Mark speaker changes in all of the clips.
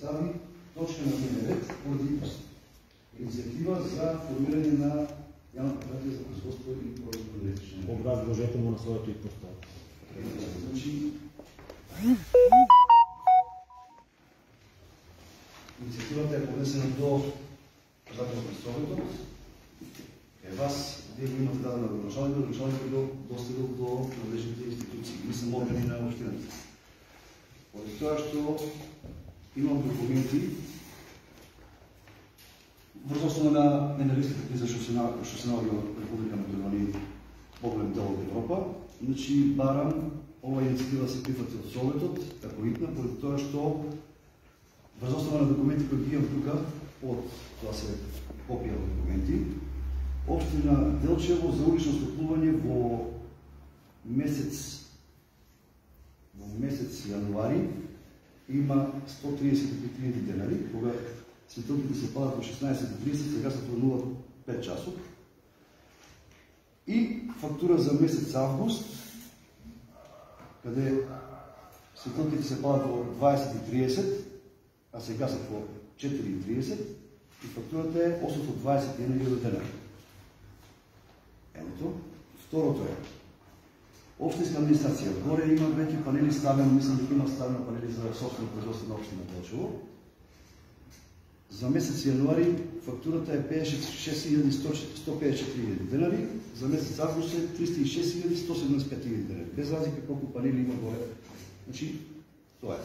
Speaker 1: представи точка на дневен ред поради инициатива за формиране на явно предприятие за производство и продажба на електрична енергия.
Speaker 2: Образ вложете му на своето и просто.
Speaker 1: Инициативата е поднесена до председателя на Совета. Вас, вие го имате дадена до началника до достигал до надлежните институции. Ние са органи на общината. Поради това, що имам документи, възоснова на енергийската криза, що се налага в Република Македония и по-голем дел от Европа, значи барам ова инициатива се прифати от Советот, како итна, поради това, що възоснова на документи, които ги имам тук, от това се копия от документи, Община Делчево за улично стъпуване во месец януари има 135 000 денари, кога светилките се падат от 16:30, сега са по 0,5 часов. И фактура за месец август, къде светилките се падат по 20:30, а сега са по 4:30 и фактурата е 821 денари. Едното. Второто е общинска администрация. Горе има вече панели ставено, мислям дека има ставено панели за собствено производство на община Делчево. За месец януари фактурата е 56 154 денари, за месец август е 306 175 денари. Без разлика колко панели има горе. Значи, това е.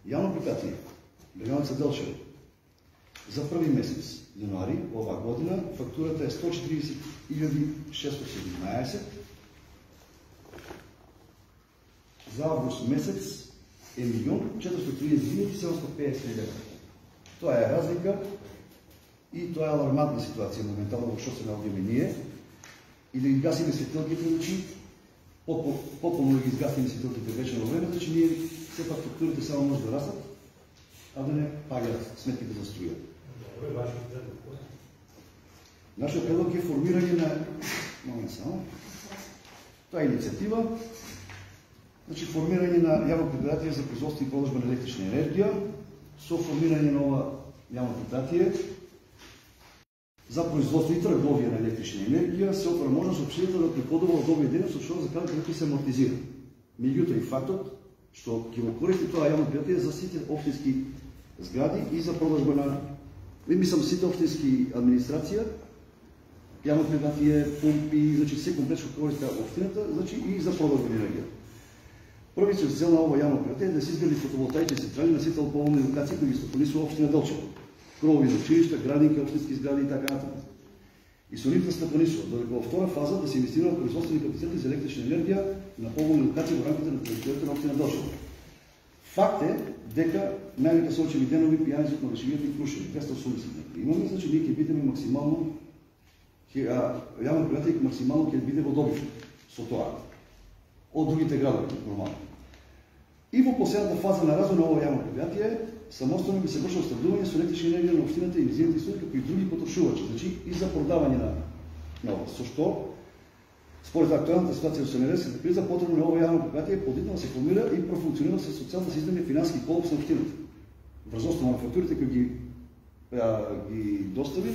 Speaker 1: Явно предприятие, регионалница Делчево, за първи месец януари ова година фактурата е 140 617. За август месец е 1 432 750 лева. Това е разлика и това е алармантна ситуация моментално, защото се налогиме ние. И да ги гасиме светилките, значи по-пълно да ги изгасиме светилките вече на време, значи ние все пак фактурите само може да растат, а да не пагат сметките за струя. Нашият предлог е формиране на... Това е инициатива. Значи формиране на явно предприятие за производство и продажба на електрична енергия, со формиране на нова явно предприятие за производство и търговия на електрична енергия, се отваря можност общината да приходува от овие дейност, защото за където се амортизира. Меѓутоа и фактот, што ќе го користи тоа јавно предприятие за сите општински згради и за продажба на... Мислам, сите општински администрација, јавно предприятие, помпи, значи се комплексно користи општината, значи и за продажба на енергија. Првиот цел на ова јавно предприятие е да се изгради фотоволтаични централи на сите полни локации кои ги стопанисува општина Делчево. Кровови за училишта, градинки, општински згради и така натаму. И со нив да стопанисува, додека во втора фаза да се инвестира во производствени капацитети за електрична енергија на полни локации во рамките на територијата на општина Делчево. Факт е дека најмите сончеви денови пијаници на Рашивијата и Крушеви, 280 дни. Имаме, значи ние ќе бидеме максимално јавно предприятие максимално ќе биде во добив со тоа од другите градови нормално. И во последната фаза на развој на ова јавно предприятие самостојно би се вршило снабдување со електрична енергија на општината и низините струи, како и други потрошувачи, значи и за продавање на ова. Со што според актуелната ситуација со енергетската криза потребно на ова јавно предприятие подитно да се формира и профункционира со социјалната система и финансиски колапс на општината. Врз основа на фактурите кои ги достави.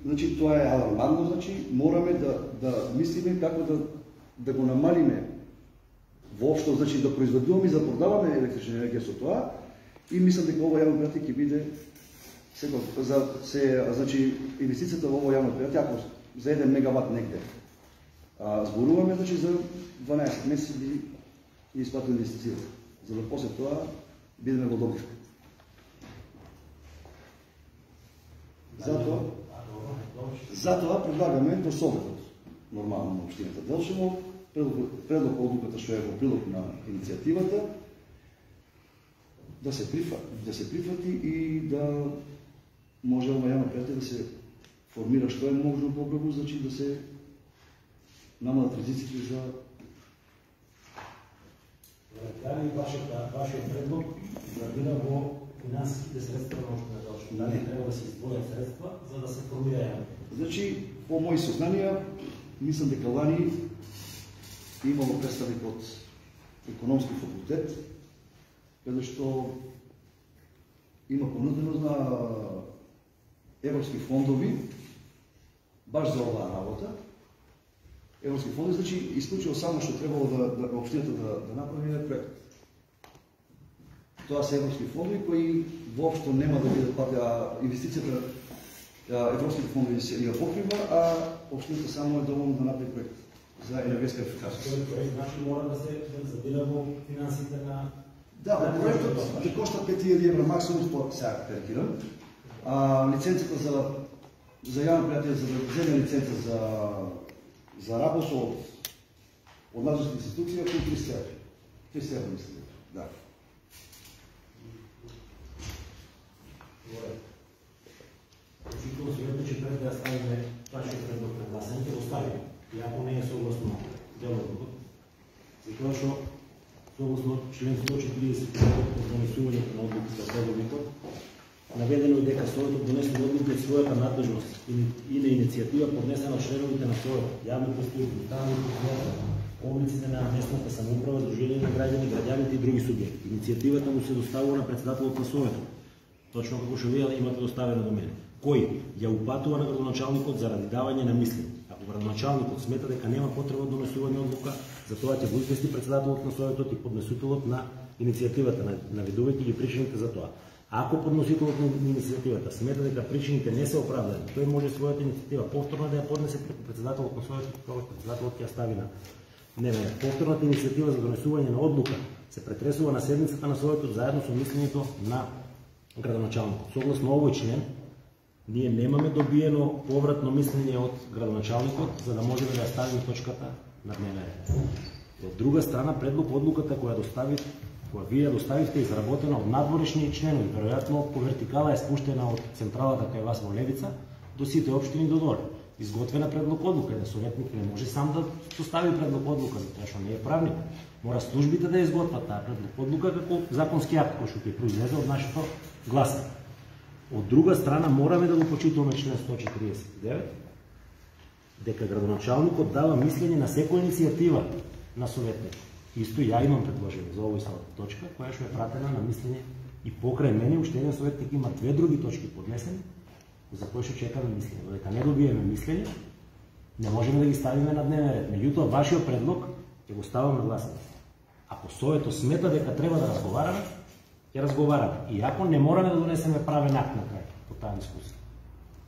Speaker 1: Значи тоа е алармантно, значи мораме да мислиме како да го намалиме воопшто, значи да произведуваме и да продаваме електрична енергија со тоа и мислам дека ова јавно предприятие ќе биде значи инвестицијата во ова јавно предприятие ако за 1 мегават негде зборуваме, значи за 12 месеци би исплатил инвестицијата, за да после тоа бидеме во добивка. Затоа предлагаме до Советот, нормално на општината Делчево, предлог одлуката што е во прилог на иницијативата, да се прифати и да може ова јавно предприятие да се формира што е можно побрзо, значи да се намалат ризиците за...
Speaker 2: Дали вашиот предлог да биде во финансиските средства на општина Делчево? Дали треба да се издвојат средства за да се формира јавно?
Speaker 1: Значи, по мои сознанија, мислам дека лани имало представник од економски факултет, каде што има понудено на европски фондови баш за оваа работа. Европски фондови, значи исклучиво само што требало да општината да направи проект. Тоа се европски фондови кои воопшто нема да бидат платена инвестицијата, европските фондови се ја покрива, а општината само е доволно да направи проект за енергетска ефикасност.
Speaker 2: Тој проект значи мора да се задира во финансите на...
Speaker 1: Да, проектот ќе кошта 5000 евра максимум по сега карикирам. Лиценцата за јавно предпријатие за да земе лиценца за работа од надлежната институција околу 300 евра. 300 евра мислам. Да.
Speaker 2: Учително сметам, че пред да ставиме вашиот предлог на гласање, ќе го ставиме. И ако не е согласно делот, затоа што согласно член 140 од донесувањето на одлуката за предобитот, наведено е дека Советот донесе одлука од својата надлежност и на иницијатива поднесена од членовите на Советот, јавните служби, уставните служби, облиците на местната самоуправа, дружение на граѓани, граѓаните и други субјекти. Иницијативата му се доставува на председателот на Советот, точно како што вие имате доставено до мене, кој ја упатува на градоначалникот заради давање на мислење. Ако градоначалникот смета дека нема потреба од донесување одлука, затоа ќе го извести председателот на Советот и поднесителот на иницијативата, наведувајќи ги причините за тоа. Ако подносителот на иницијативата смета дека причините не се оправдани, тој може својата иницијатива повторно да ја поднесе преку председателот на Советот, кога председателот ќе ја стави на дневен ред. Повторната иницијатива за донесување на одлука се претресува на седницата на Советот заедно со мислењето на градоначалникот. Согласно овој член, ние немаме добиено повратно мислење од градоначалникот за да можеме да ја ставиме точката на дневен ред. Од друга страна, предлог одлуката која вие доставивте изработена од надворешни членови, веројатно по вертикала е спуштена од централата кај вас во Левица до сите општини до доле. Изготвена предлог одлука, да советник не може сам да достави предлог одлука, затоа што не е правник. Мора службите да изготват таа предлог одлука како законски акт кој што ќе произлезе од нашето гласање. Од друга страна, мораме да го почитуваме член 149, дека градоначалникот дава мислење на секоја иницијатива на советник. Исто ја имам предложение за овој точка, која што е пратена на мислење и покрај мене уште еден советник има две други точки поднесени, за кои што чекаме мислење. Додека не добиеме мислење, не можеме да ги ставиме на дневен ред. Меѓутоа, вашиот предлог ќе го ставаме на гласање. Ако Советот смета дека треба да разговараме, ќе разговараме. И ако не мораме да донесеме правен акт на крај по таа дискусија,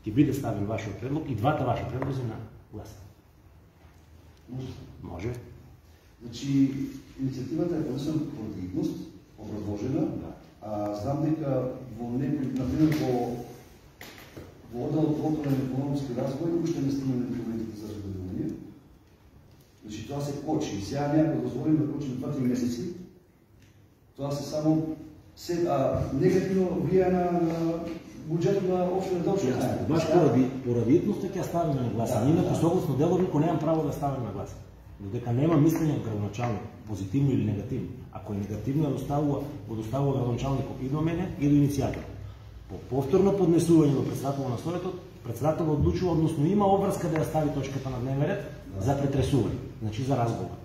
Speaker 2: ќе биде ставен вашиот предлог и двата ваши предлози на гласање. Може.
Speaker 1: Значи, иницијативата е поднесена поради идност, образложена, знам дека во некој, например, во оддел противен економски развој уште не стигнаме документите за разгледување. Значи, тоа се кочи. И сега некој дозволим да кочим 2-3 месеци. Тоа се само негативно влијае на буџетот на општина Делчев.
Speaker 2: Баш поради идноста ќе ставиме на гласање. Инаку согласно делот никој немам право да ставиме на гласање. Додека нема мислење од градоначалник, позитивно или негативно. Ако е негативно ја доставува градоначалникот и до мене и до иницијатор. По повторно поднесување до председателот на Советот, председателот одлучува, односно има обврска да ја стави точката на дневен ред за претресување, значи за разговор.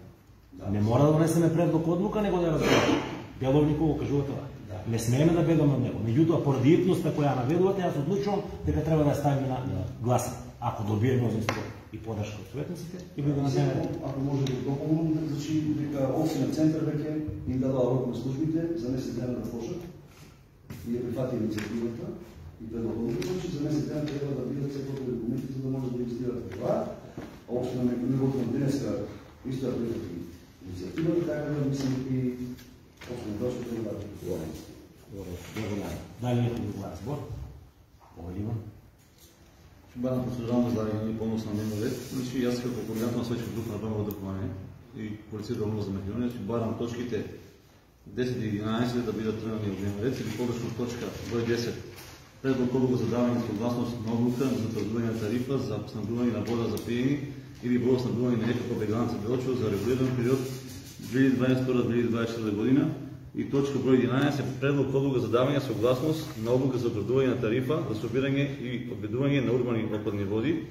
Speaker 2: Не мора да донесеме предлог одлука, него да ја разговараме. Деловникот го кажува тоа. Не смееме да бегаме од него. Меѓутоа, поради идноста која наведувате, јас одлучувам дека треба да ја ставиме на гласање. Ако добие мнозинство и подршка од советниците, и биде на дневен ред.
Speaker 1: Ако може да допомогнем, значи дека општина центар веќе им дадоа рок на службите за месец дена да почнат и ја прифати иницијативата и предлогот, значи за месец дена треба да бидат секој документи за да може да регистрирате това. Општина нивото на денеска исто ја прифати иницијативата, така да мислам и општина дошли да дадат.
Speaker 2: Благодарам. Дали некој друг разбор? Иван.
Speaker 3: Барам прослужавам за и помос на дневен ред. Значи, јас како координатор на Советот дух на Брамово дркување и полиција Ромно за Македонија, барам точките 10 и 11 да бидат тренирани во дневен ред, или погрешно точка број 10. Предлог одлука за давање согласност на одлука за утврдување на тарифа за снабдување на вода за пиење или водоснабдување на река Побеганица Делчево за регулиран период 2022-2024 година. И точка број 11 е предлог одлука за давање согласност на одлука за утврдување на тарифа за собирање и одведување на урбани отпадни води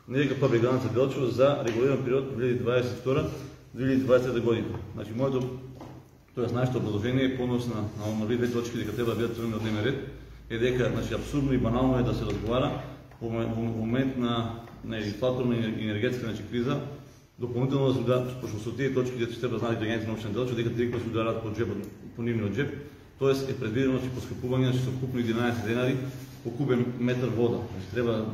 Speaker 3: на река Побеганица Делчево за регулиран период 2022-2020 година. Значи, моето, нашето образложение е понос на две точки дека треба да бидат тренирани од дневен ред. е дека абсурдно и банално е да се разговара во момент на инфлаторна и енергетска криза, дополнително да се ударат, пошто со тие точки дека треба да знаат граѓаните на општина Делчево, дека директно се ударат по нивниот джеб, тоест е предвидено поскапување со купно 11 денари по кубен метар вода. Треба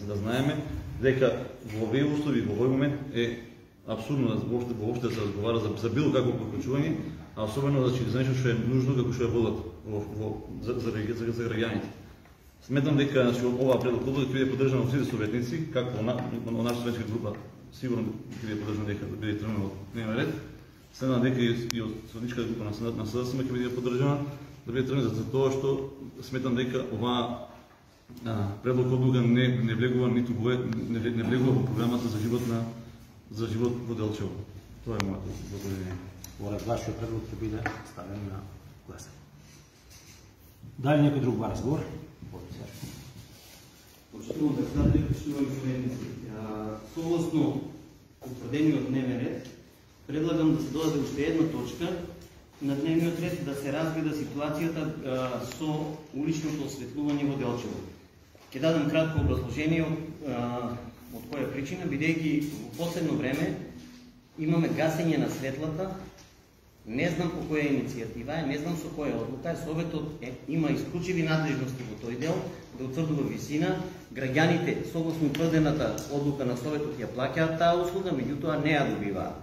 Speaker 3: да знаеме дека во овие услови, во овој момент е абсурдно воопшто да се разговара за било какво приклучување, а особено за нешто што е нужно како што е водата за граѓаните. Сметам дека ова предлог ќе биде поддржан од сите советници, како во нашата советска група сигурно ќе биде поддржан дека да биде тргнал од дневен ред. Следам дека и од советничката група на СДСМ ќе биде поддржана да биде тргнат за тоа што сметам дека оваа предлог одлука не влегува ниту не влегува во програмата за живот во Делчево. Тоа е моето благодарение.
Speaker 2: Според вашиот предлог ќе биде ставен на гласање. Дали некој друг разговор?
Speaker 4: Почитувам председатели, почитувам советници. Согласно утврдениот дневен ред, предлагам да се додаде уште една точка на дневниот ред, да се разгледа ситуацијата со уличното осветлување во Делчево. Ќе дадам кратко образложение од која причина, бидејќи во последно време имаме гасење на светлата. Не знам по која иницијатива е, не знам со која одлука е. Советот има исклучиви надлежности во тој дел да утврдува висина. Граѓаните, согласно утврдената одлука на Советот, ја плаќаат таа услуга, меѓутоа не ја добиваат.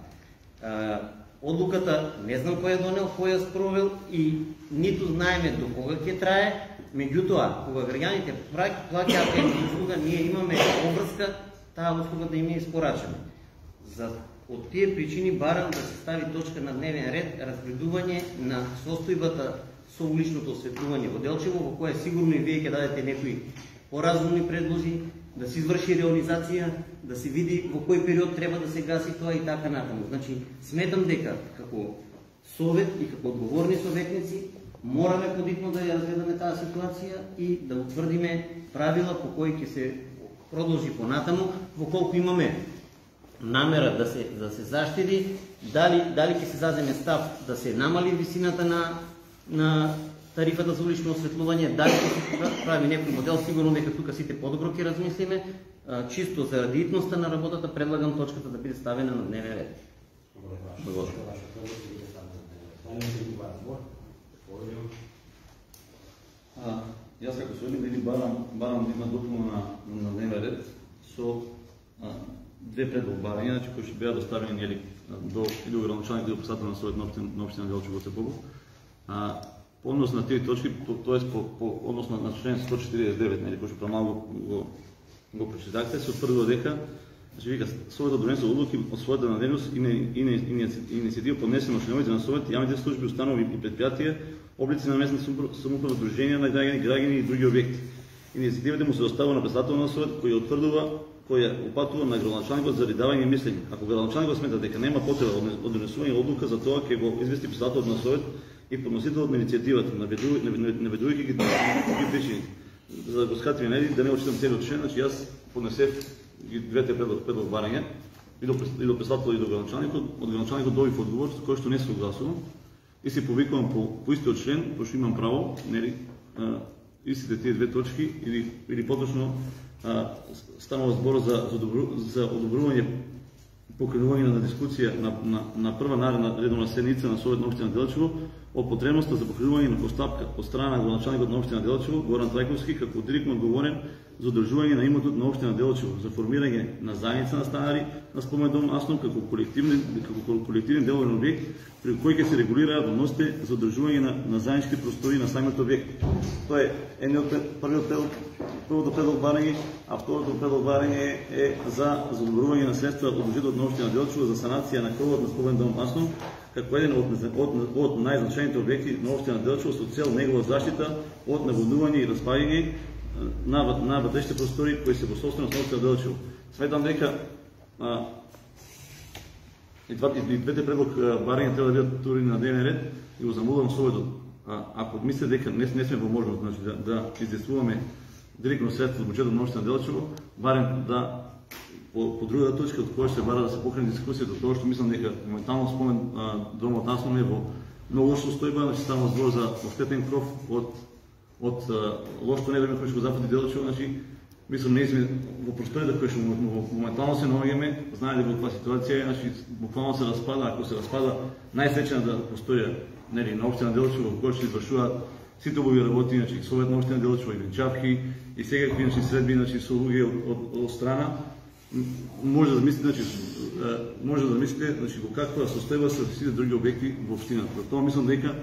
Speaker 4: Одлуката не знам кој ја донел, кој ја спровел и ниту знаеме до кога ќе трае. Меѓутоа, кога граѓаните плаќаат една услуга, ние имаме обврска таа услуга да им е испорачена. Од тие причини барам да се стави точка на дневен ред разгледување на состојбата со уличното осветлување во Делчево, во која сигурно и вие ќе дадете некои поразумни предлози, да се изврши реализација, да се види во кој период треба да се гаси тоа и така натаму. Значи, сметам дека како совет и како одговорни советници мораме подитно да ја разгледаме таа ситуација и да утврдиме правила по кои ќе се продолжи понатаму, во колку имаме намера да се заштити, дали ќе се заземе став да се намали висината на тарифата за улично осветлување, дали ќе се прави некој модел, сигурно дека тука сите подобро ќе размислиме. Чисто заради итноста на работата предлагам точката да биде ставена на дневен ред.
Speaker 3: Јас како советник барам да има допълна на дневен ред со две предолбарања, кои ќе беа доставени до градоначалник и до председател на Совет на општина Делчево Тепогов. По однос на тие точки, тоест по однос на член 149, кој што премалку го прочитахте, се утврдува дека Советот донесе одлуки од својата надежност и иницијатива поднесена од членовите на Совет, јавните служби, установи и предпријатија, облици на местни самоуправни удруженија на граѓани и други објекти. Иницијативата му се доставува на председател на Совет, кој ја утврдува, кој ја упатува на градоначалникот за давање мислење. Ако градоначалникот смета дека нема потреба од донесување одлука, за тоа ќе го извести председателот на Совет и подносителот на иницијативата, наведувајќи ги причини. За да го скратиме, да не очитам целиот член, значи јас поднесев двете предолбарања и до председателот и до градоначалникот. Од градоначалникот добив одговор со кој што не се согласувам и се повикувам по истиот член, пошто имам право, истите тие две точки или поточно станува збор за одобрување покренување на дискусија на прва наредна редовна седница на Совет на општина Делчево од потребноста за покренување на постапка од страна на градоначалникот на општина Делчево Горан Трајковски како директно одговорен за одржување на имотот на општина Делчево за формирање на заедница на станари на спомен дом Аснов како колективен деловен објект при кој ќе се регулираат односите за одржување на заеднички простори на самиот објект. Тоа е првото предолбарање, а второто предолбарање е за одобрување на средства од буџетот на општина Делчево за санација на кровот на спомен дом Аснов како еден од најзначајните објекти на општина Делчево со цел негова заштита од наводнување и распаѓање на вътрешните простори кои се во собственост на општина Делчево. Сметам дека и двете предолбарања треба да бидат турени на дневен ред и го замолувам Советот. Ако мислите дека не сме во можност да издействуваме директно средства од буџетот на општина Делчево, барем да по другата точка од која се бара да се покрене дискусијата, тоа што мислам дека моментално спомен домот Аснов е во многу лоша состојба, значи станува збор за оштетен кров од од лошото невреме кој што го запади Делчево, значи мислам ние сме во просторијата која што моментално се наоѓаме, знаете во каква ситуација е, значи буквално се распада, ако се распада најсечената просторија нели на општина Делчево која што извршуваат сите убави работи, значи Совет на општина Делчево и венчавки и секакви значи средби значи со луѓе од страна, може да замислите значи во каква состојба се сите други објекти во општината. Затоа мислам дека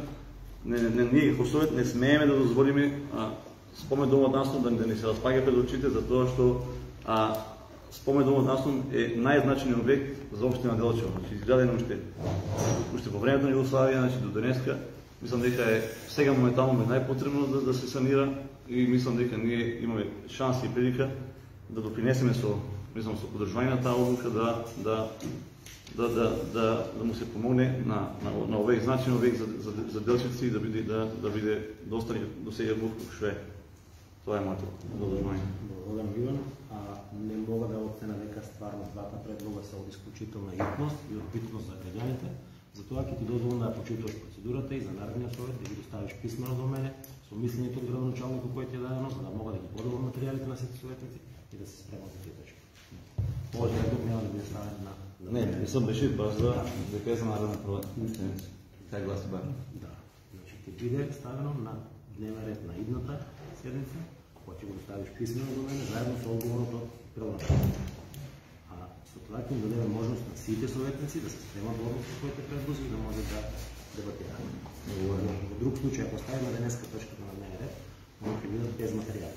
Speaker 3: ние како Совет не смееме да дозволиме спомен домот наслов да не се распаѓа пред очите, затоа што спомен домот наслов е најзначајниот објект за општина Делчево. Значи изграден уште во времето на Југославија, значи до денеска, мислам дека е сега моментално најпотребно да се санира и мислам дека ние имаме шанси и прилика да допринесеме со поддржување на таа одлука да му се помогне на овој значајен објект за делчевци и да биде достани до сега како што е. Тоа е моето додавање.
Speaker 2: Благодарам, Иван. Не мога да оцена дека стварно двата предлога се од исклучителна hitност и од битност за граѓаните. Затоа ќе ти дозволам да почитуваш процедурата и за наредниот совет да ги доставиш писмено до мене со мислењето од градоначалникот кој ти е дадено, за да мога да ги подобрам материјалите на сите советници и да се спремам за тие точки. Може да тук няма да биде ставен на...
Speaker 3: Не сум решил баш дека е за наредна прва. Така гласи бар.
Speaker 2: Да. Значи ќе биде ставено на дневен ред на идната седница, која ќе го доставиш писмено до мене, заедно со одговорот од градоначалникот. Со тоа ќе им дадеме можност на сите советници да се спремат во своите предложи и да може да дебатираат. Во друг случај, ако ставиме денеска точката на дневен ред, може да бидат без материјал.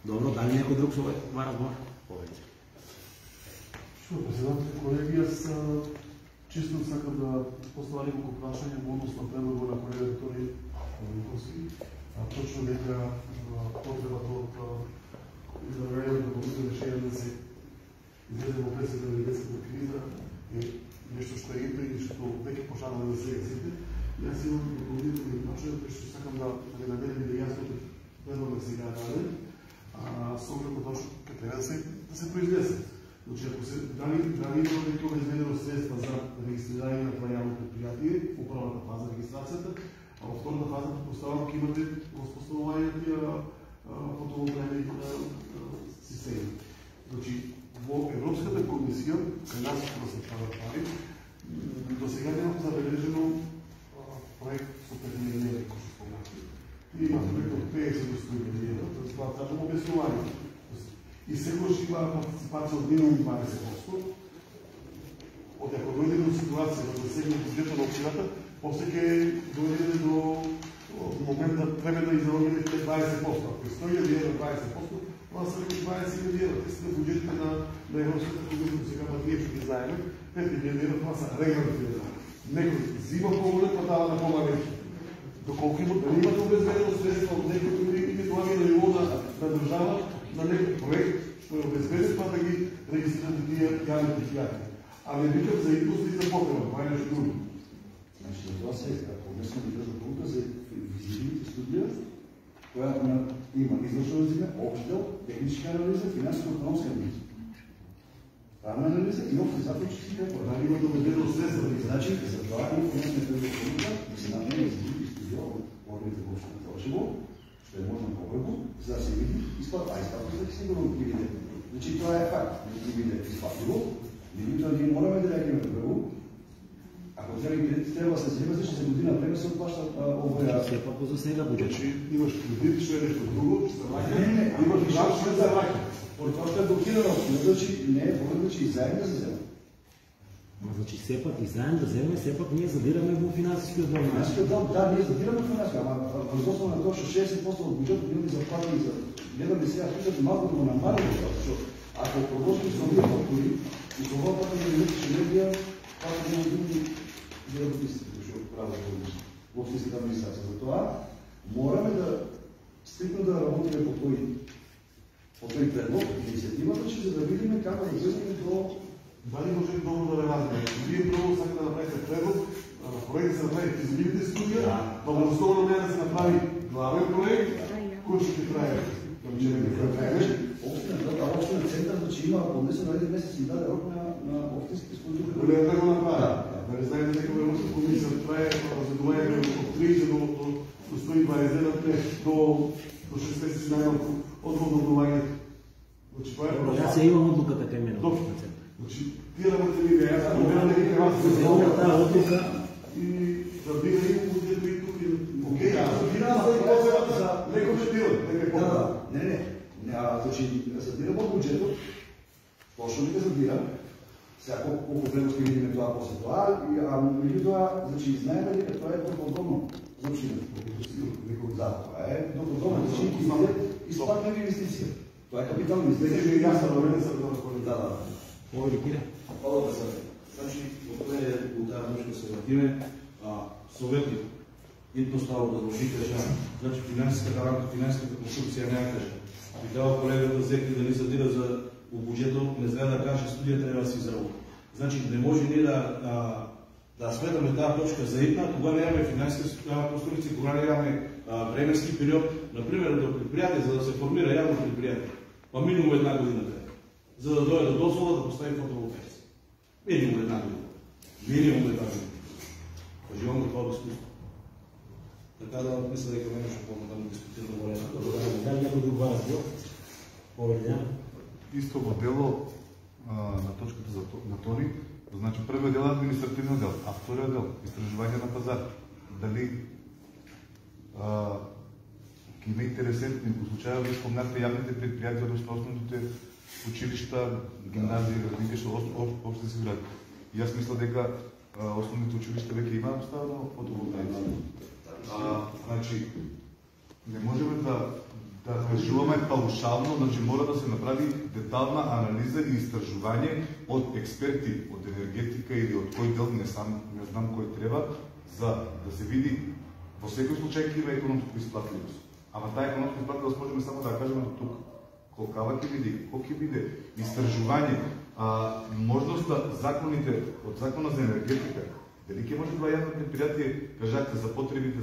Speaker 2: Добро, дали некој друг совет ма разговор? Повеќе.
Speaker 5: Што, председател, колеги, јас чисто сакам да поставам неколку прашања во однос на предлогот на колегата Тони Великовски, точно дека потребата од израѓањето на овие решенија да се излезе во пресата на енергетската криза е нешто што е ипре и што веќе почнава да се сите. Јас имам дополнителни прашања, што сакам да наведам и да јасно предлогот сега даден, со оглед на тоа што треба да се произнесе. Значи, ако се дали има дека обезбедено средства за регистрирање на това јавно предпријатие, во првата фаза регистрацијата, а во втората фаза предпоставам ќе имате воспоставување на тие фотоволтаични системи. Значи, во Европската комисија, кај нас да се прават пари, до сега нема забележено проект со 5.000 евра, кој што спомнати. И имате проект од 50 до 100.000 евра, тоа кажам објаснување. И секојаш има партиципација од минимум 20%. Од ако дојдеме до ситуација да засегне буџетот на општината, после ќе дојдеме до момент да треба да изработиме 20%. Ако е 100.000 евра 20%, тоа се 20.000 евра. Те се на буџетите на Европската комисија, сега па ние што ги знаеме, 5.000 евра тоа са регалните евра. Некој зима поголем, па дава на помалече. Доколку дали имате обезбедено средства од некој или тоа ми на ниво на држава, на некој проект што е обезбеден, па да ги регистрирате тие јавни предпријатија. А не викам за идност и за потреба, това е нешто друго.
Speaker 1: Значи, за тоа се, ако днеска ми кажа полука за визибилите студија, која има извршна анализа, обштел, техничка анализа, финансово-економска анализа. Правна анализа и обшти заклучки како.
Speaker 5: Дали има обезбедено средства?
Speaker 1: Значи, за тоа информација пред полука, да се направи визибилите студија од органите во општина Делчево, што е можно побрзо, за да се види изплата. А изплата ќе сигурно ќе види. Значи, тоа е факт. Ќе биде изплатливо. Меѓутоа, ние мораме да реагираме прво. Ако треба да се земе, значи за година време се отплашта овој.
Speaker 2: Се пак за сега буџет.
Speaker 5: Значи, имаш кредит, што е нешто друго, што се враќа.
Speaker 1: Не,
Speaker 5: имаш град, што се враќа.
Speaker 1: Поради тоа што е блокирано, значи не е волен, значи и заедно да се земе.
Speaker 2: Значи сепак и заедно да земе, сепак ние задираме во финансискиот дел.
Speaker 1: Финансискиот дел, да, ние задираме финансискиот, ама врз основа на тоа што 60% од буџетот ние заплати за гледаме сега причат малку да го намалиме, што ако продолжиме со овие фактури и со оваа плата на електрична енергија, тоа ќе има други работници што прават во општинската администрација. Затоа мораме да стрикно да работиме по тој предлог, иницијативата, за да видиме како да излеземе до.
Speaker 5: Дали може добро да релазиме? Вие прво сакате да направите предлог, проект да се направи физибилите студија, па во основа на неја да се направи главен проект, кој ќе трае.
Speaker 1: Општина центар, значи има поднесено един месец и даде рок на општинските служби.
Speaker 5: Да го направи. Нали знаете дека Временска комисија трае задување од 30 до 120 до 6 месеци најмалку од одобрувањето. Значи тоа е
Speaker 2: Јас ја имам одлуката кај мене.
Speaker 5: Добро. Значи тие работи ми ја споменам дека треба
Speaker 2: таа одлука
Speaker 5: и да биде и буџетот и тук. Океј, јас разбирам за некој било, дека
Speaker 1: Не, значи разбирам од буџетот, точно не разбирам. Сега колку време ще видиме тоа после тоа, а меѓутоа, значи знаеме дека тоа е доходно за општината. Да, тоа е доходно, значи исплатна инвестиција. Тоа е капитална инвестиција и јас на време се да.
Speaker 2: Овој Кире.
Speaker 3: Ова да се. Значи, откаде у таа точка се вратиме, советник едноставно да го кажа, значи финансиската рамка, финансиската конструкција не ја кажа. И дава колегата Зекли да ни задира за у буџетот, не знае да каже студијата треба да се изработи. Значи не може ние да сметаме таа точка за една, кога немаме финансиска конструкција, кога немаме временски период, например до предпријатие за да се формира јавно предпријатие, па минимум една година треба. За да дојде до дозвола да постави фотоволтаици. Минимум една година. Минимум една година. Кажувам го тоа од искуство. Така да мисля дека не може да му дискутираме голема.
Speaker 2: Дали некој друг вас бил? Повеќе?
Speaker 6: Исто во дело на точката на Тони, значи првиот дел е административниот дел, а вториот дел истражување на пазар. Дали ќе има интересентни во случајот да спомнате јавните предпријатија, односно основните училишта, гимназии, градинки што општински згради. Јас мисля дека основните училишта веќе имаат поставено фотоволтаици. Значи не можеме да кажуваме паушално, значи мора да се направи детална анализа и истражување од експерти од енергетика или од кој дел, не знам кој треба, за да се види во секој случај ќе има економска исплатливост. Ама таа економска исплатливост можеме само да ја кажеме до тук. Колкава ќе биде, колку ќе биде истражување, можноста законите од законот за енергетика, дали ќе може тоа јавно предпријатие, кажете, за потребите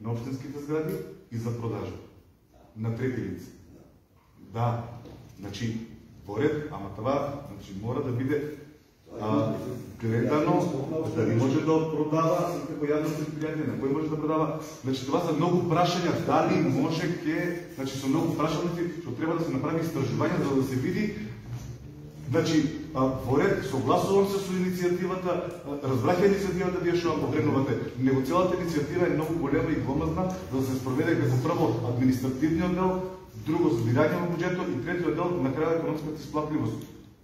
Speaker 6: на општинските згради и за продажа на трети лица. Да, значи, поред, ама това значи, мора да биде гледано, дали може да продава како јавно предпријатие, на кој може да продава. Значи, това са многу прашања, дали може значи, со многу прашања, што треба да се направи истражување, за да се види. Значи, поред, согласувам се со иницијативата, разбрах иницијативата вие што ја покренувате, него целата иницијатива е многу голема и гломазна, за да се спроведе како прво административниот дел, друго збирање на буџетот и третиот дел на крајот економската исплатливост.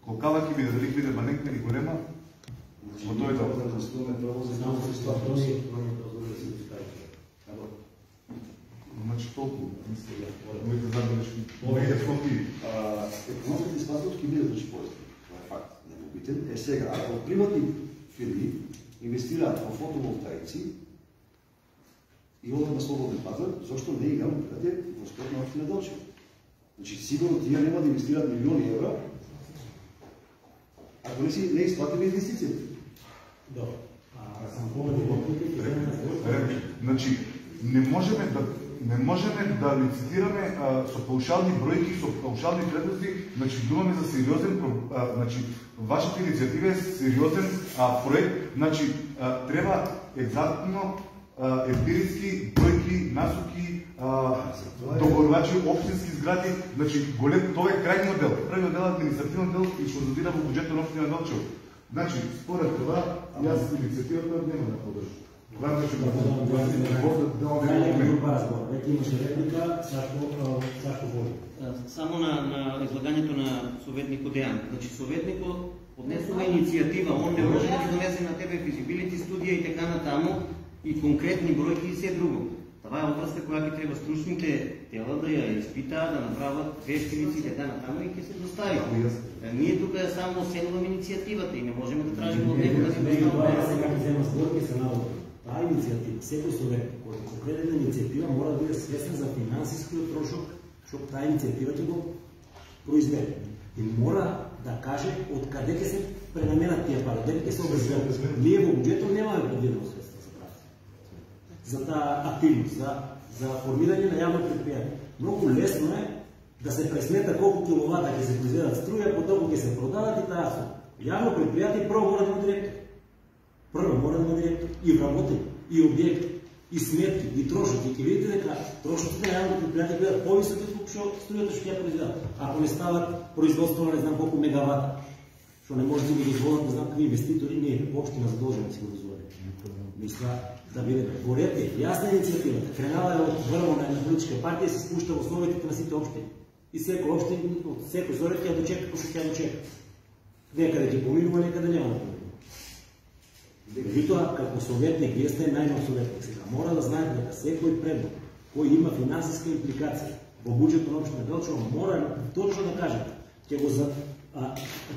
Speaker 6: Колкава ќе биде, дали ќе биде маленка или голема? Во тој дел. Значи толку, мисля, моите забелешки.
Speaker 1: Економската исплатливост ќе биде значи поиска. Това е факт. Недобитен. Сега, ако приватни фирми инвестираат во фотоволтаици и одат на слободен пазар, зашто не играм предпријатие во скоро на општина Делчево? Значи, сигурно тие нема да инвестираат милиони евра, ако не исплатиме инвестицијата.
Speaker 2: Добро. Сам повеќе
Speaker 6: Значи, не можеме да лицитираме со паушални бројки, со паушални вредности, значи думаме за сериозен, значи вашата иницијатива е сериозен проект, значи треба екзактно емпириски бројки, насоки, договорувачи, општински згради, значи голем, тоа е крајниот дел. Првиот дел е административен дел и што задира во буџетот на општина Делчево. Значи, според това, јас иницијативата нема да поддржам.
Speaker 2: Веќе имаше реплика, Сашко Боли.
Speaker 4: Само на излагањето на советникот Дејан. Значи, советникот поднесува иницијатива, он не може да ги донесе на тебе физибилити студија и така натаму и конкретни бројки и се друго. Това е обврска која ќе треба стручните тела да ја изпитаат, да направат вештивици и така натаму и ќе се достави. Ние тука само оценуваме иницијативата и не можеме да тражиме од него да се достави.
Speaker 2: Сега ќе зема зборки се наводи. Таа иницијатива, секој човек кој покрene иницијатива мора да биде свесен за финансискиот трошок што таа иницијатива ќе го произведе. И мора да каже од каде ќе се пренаменат тие пари, каде ќе се обезбедат. Ние во буџетот немаме предвидено средства за прави. За таа активност, за формирање на јавно предпријатие. Многу лесно е да се пресмета колку киловата ќе се произведат струја, потоа ќе се продадат и таа со. Јавно предпријатие прво мора да има директор. Прво мора да биде и вработен, и објект, и сметки, и трошоци. И ќе видите дека трошоците на јавното предпријатие бидат повисоки од што струјата што ќе произведат. Ако не стават производство на не знам колку мегавата, што не може да ги дозволат, не знам какви инвеститори, ние општина задолжени да си го дозволим. Мисля да биде поред јасна иницијативата. Кренала е од врво на политичка партија се спушта во основите на сите општини. И секој општин од секој зорет ќе дочека како што ќе дочека. Некаде ќе поминува, некаде нема да поминува. Меѓутоа, како советник, вие сте најнов советник сега. Мора да знаете дека секој предлог кој има финансиска импликација во буџетот на општина Делчево, мора точно да кажете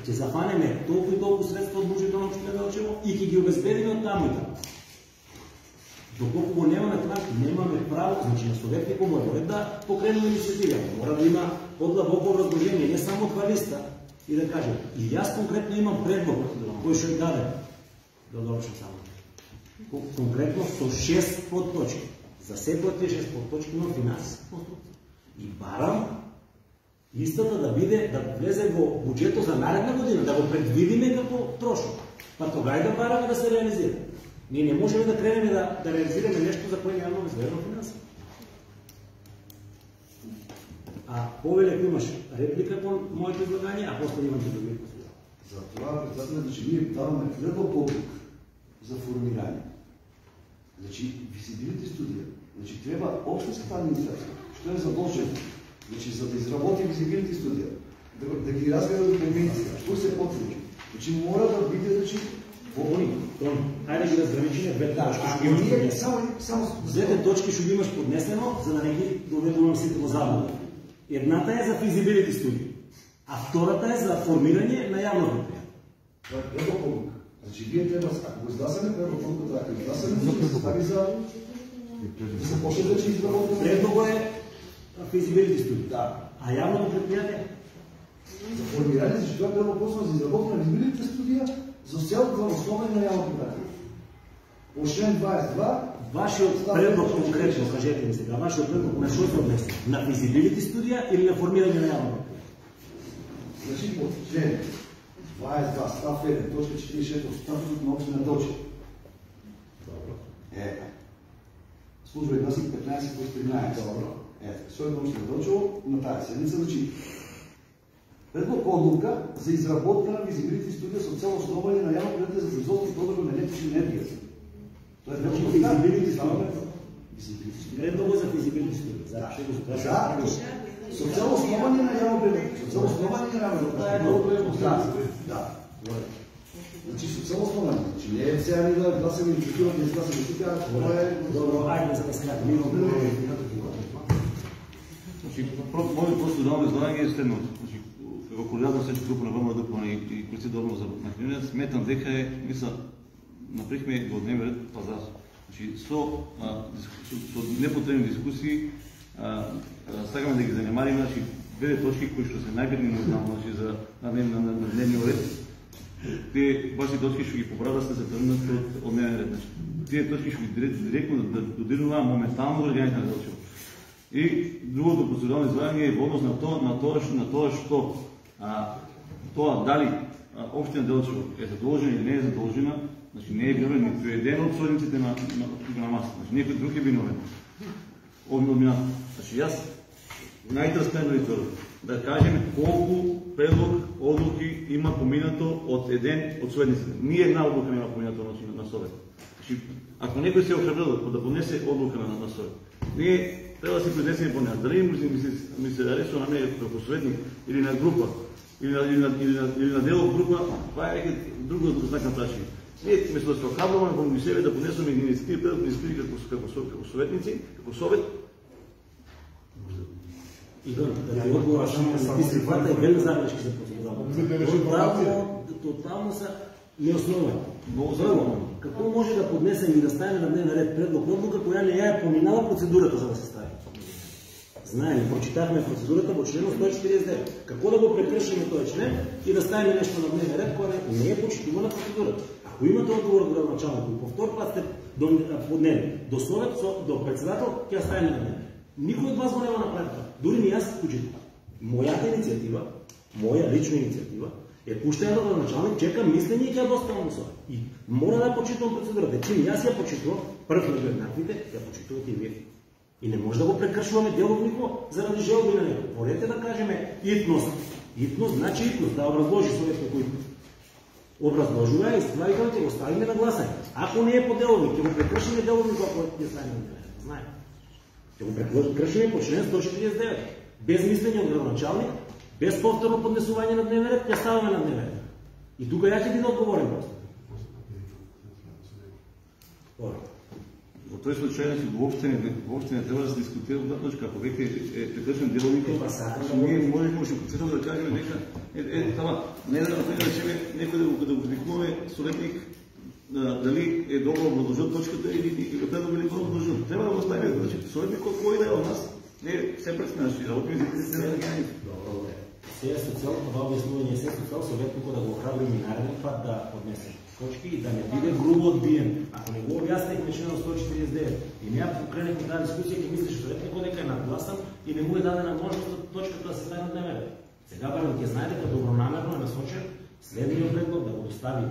Speaker 2: ќе зафанеме толку и толку средства од буџетот на општина Делчево и ќе ги обезбедиме од таму и таму. Доколку го немаме това, немаме право, значи на советникот му е да покренеме иницијатива. Мора да има подлабоко образложение, не само два листа и да каже. И јас конкретно имам предлог кој што ја даде. Да довршам само. Конкретно со 6 подточки. За секој од тие 6 подточки има финансиска конструкција. И барам истата да биде, да влезе во буџетот за наредна година, да го предвидиме како трошок. Па тогава и да бараме да се реализира. Ние не можеме да кренеме да реализираме нешто за кое нямаме безбедно финанси. Повеле, ако имаш реплика кон моето излагање, а после имам да други посуја.
Speaker 1: За това, председател, че ние даваме предлог одлук за формирање. Значи, визибилити студија. Значи, треба општинската администрација, што е задолжено, значи, за да изработи визибилити студија, да ги разгледа документите, што се потребни. Значи, мора да биде, значи,
Speaker 2: Ајде да ги разграничиме две точки. Двете точки што ги имаш поднесено, за да не ги доведувам сите во заблуда. Едната е за физибилити студија, а втората е за формирање на јавно предпријатие.
Speaker 1: Това е предлог одлук. Значи, вие треба, ако го издасаме предлог одлук, така издасаме, да се стави за... да се почне да че изработи...
Speaker 2: Предлогот е физибилити студија.
Speaker 1: Да.
Speaker 2: А јавното предпријатие?
Speaker 1: За формирање, значи това е предлог одлук за изработване на физибилити студија за цел за основен на јавното предпријатие. По член 22...
Speaker 2: Вашиот предлог конкретно, кажете ми сега, вашиот предлог на што се однесе? На физибилити студија или на формирање на јавно предпријатие?
Speaker 1: Значи, по член 22, став 1, точка 46 од статутот на општина Делчево. Служба гласник 15/13. Сој на општина Делчево на таа седница, значи, предлог одлука за изработка на визибилити студија со цел основање на јавно предпријатие за производство и продажба на електрична енергија. Тоа е предлог
Speaker 2: физибилити
Speaker 1: студија.
Speaker 2: Предлогот за физибилити студија.
Speaker 1: Со цел основање на јавно предпријатие. Со цел основање на јавно предпријатие. Да. Значи со цел основање. Значи не е сега ни да гласаме иницијатива, не гласаме сега, тоа е...
Speaker 2: Добро, ајде за скратим.
Speaker 3: Моето процедурално излагање е следното. Како координатор на група на ВМРО и председател за македонија, сметам дека е, направихме во дневен ред пазар. Значи, со непотребни дискусии сакаме да ги занимариме, значи, две точки кои што се најбитни на дневниот ред. Тие ваши точки што ги поправда се тргнат од дневен ред. Значи, тие точки што ги директно да додирнуваат моментално во граѓаните на Делчево. И другото процедурално излагање е во однос на тоа што тоа дали општина Делчево е задолжена или не е задолжена, значи не е виновен ниту еден од сојдниците на маса, значи некој друг е виновен. Одминато. Значи јас најтранспарентно ви тврдам да кажеме колку предлог одлуки има поминато од еден од сојдниците. Ни една одлука нема поминато на совет. Значи, ако некој се охрабрил да понесе одлука на совет, ние треба да се произнесеме по неа. Дали ми се арестува на мене како советник или на група, или на дел од група, това е друго знак на прашање. Ние место да се охрабруваме помеѓу себе да понесеме иницијативи како советници, како совет.
Speaker 2: Иван, да ти одговора само на дисциплата и две забелешки за процедурално. Тотално са неосновени. Прво, како може да поднесем и да ставиме на дневен ред предлог одлука која не ја е поминала процедурата за да се стави? Знаеме, прочитавме процедурата во членот 149. Како да го прекршиме тој член и да ставиме нешто на дневен ред која не е почитувана процедурата? Ако имате одговор од градоначалникот и по втор пат сте поднели до совет, до председател, ќе ставиме на дневен ред. Никој од вас го нема направи тоа. Дури ни јас почитувам. Мојата иницијатива, моја лична иницијатива, Пуштен градоначалник, чека мислење и ќе доставам со. И мора да почитувам процедурата. Чим јас ја почитувам, прв на еднаквите, ја почитувате и вие. И не може да го прекршуваме деловнико заради желби на некој. Порете да кажеме итност. Итност значи итност, да образложи совет кој образложува и стварите ќе го ставиме на гласање. Ако не е по деловник, ќе го прекршиме деловник ако ќе стане на дневен ред. Знаете. Ќе го прекршиме по член 149. Без мислење од градоначалник, без повторно поднесување на дневен ред, ќе ставаме на дневен ред. И тука ја ќе биде одговорен просто.
Speaker 3: Во тој случај воопште не треба да се дискутира од точка, ако веќе е прекршен деловникот, ние можеме да кажеме дека тама не да речеме некој да го критикуваме советник дали е добро образложил точката или го треба да го образложил. Треба да го ставиме, значи советникот кој да е од нас, не се представи, работиме за граници.
Speaker 2: Се е социјал, това обяснување се социјал советникот да го охрабри минареден пат да поднесе точки и да не биде грубо одбиен. Ако не го објаснихме членот 149 и не ја покренехме таа дискусија, ќе мислиш советникот дека е надгласан и не му е дадена можност точката да се стави на дневен ред. Сега барем ќе знае дека добронамерно е насочен следниот предлог да го достави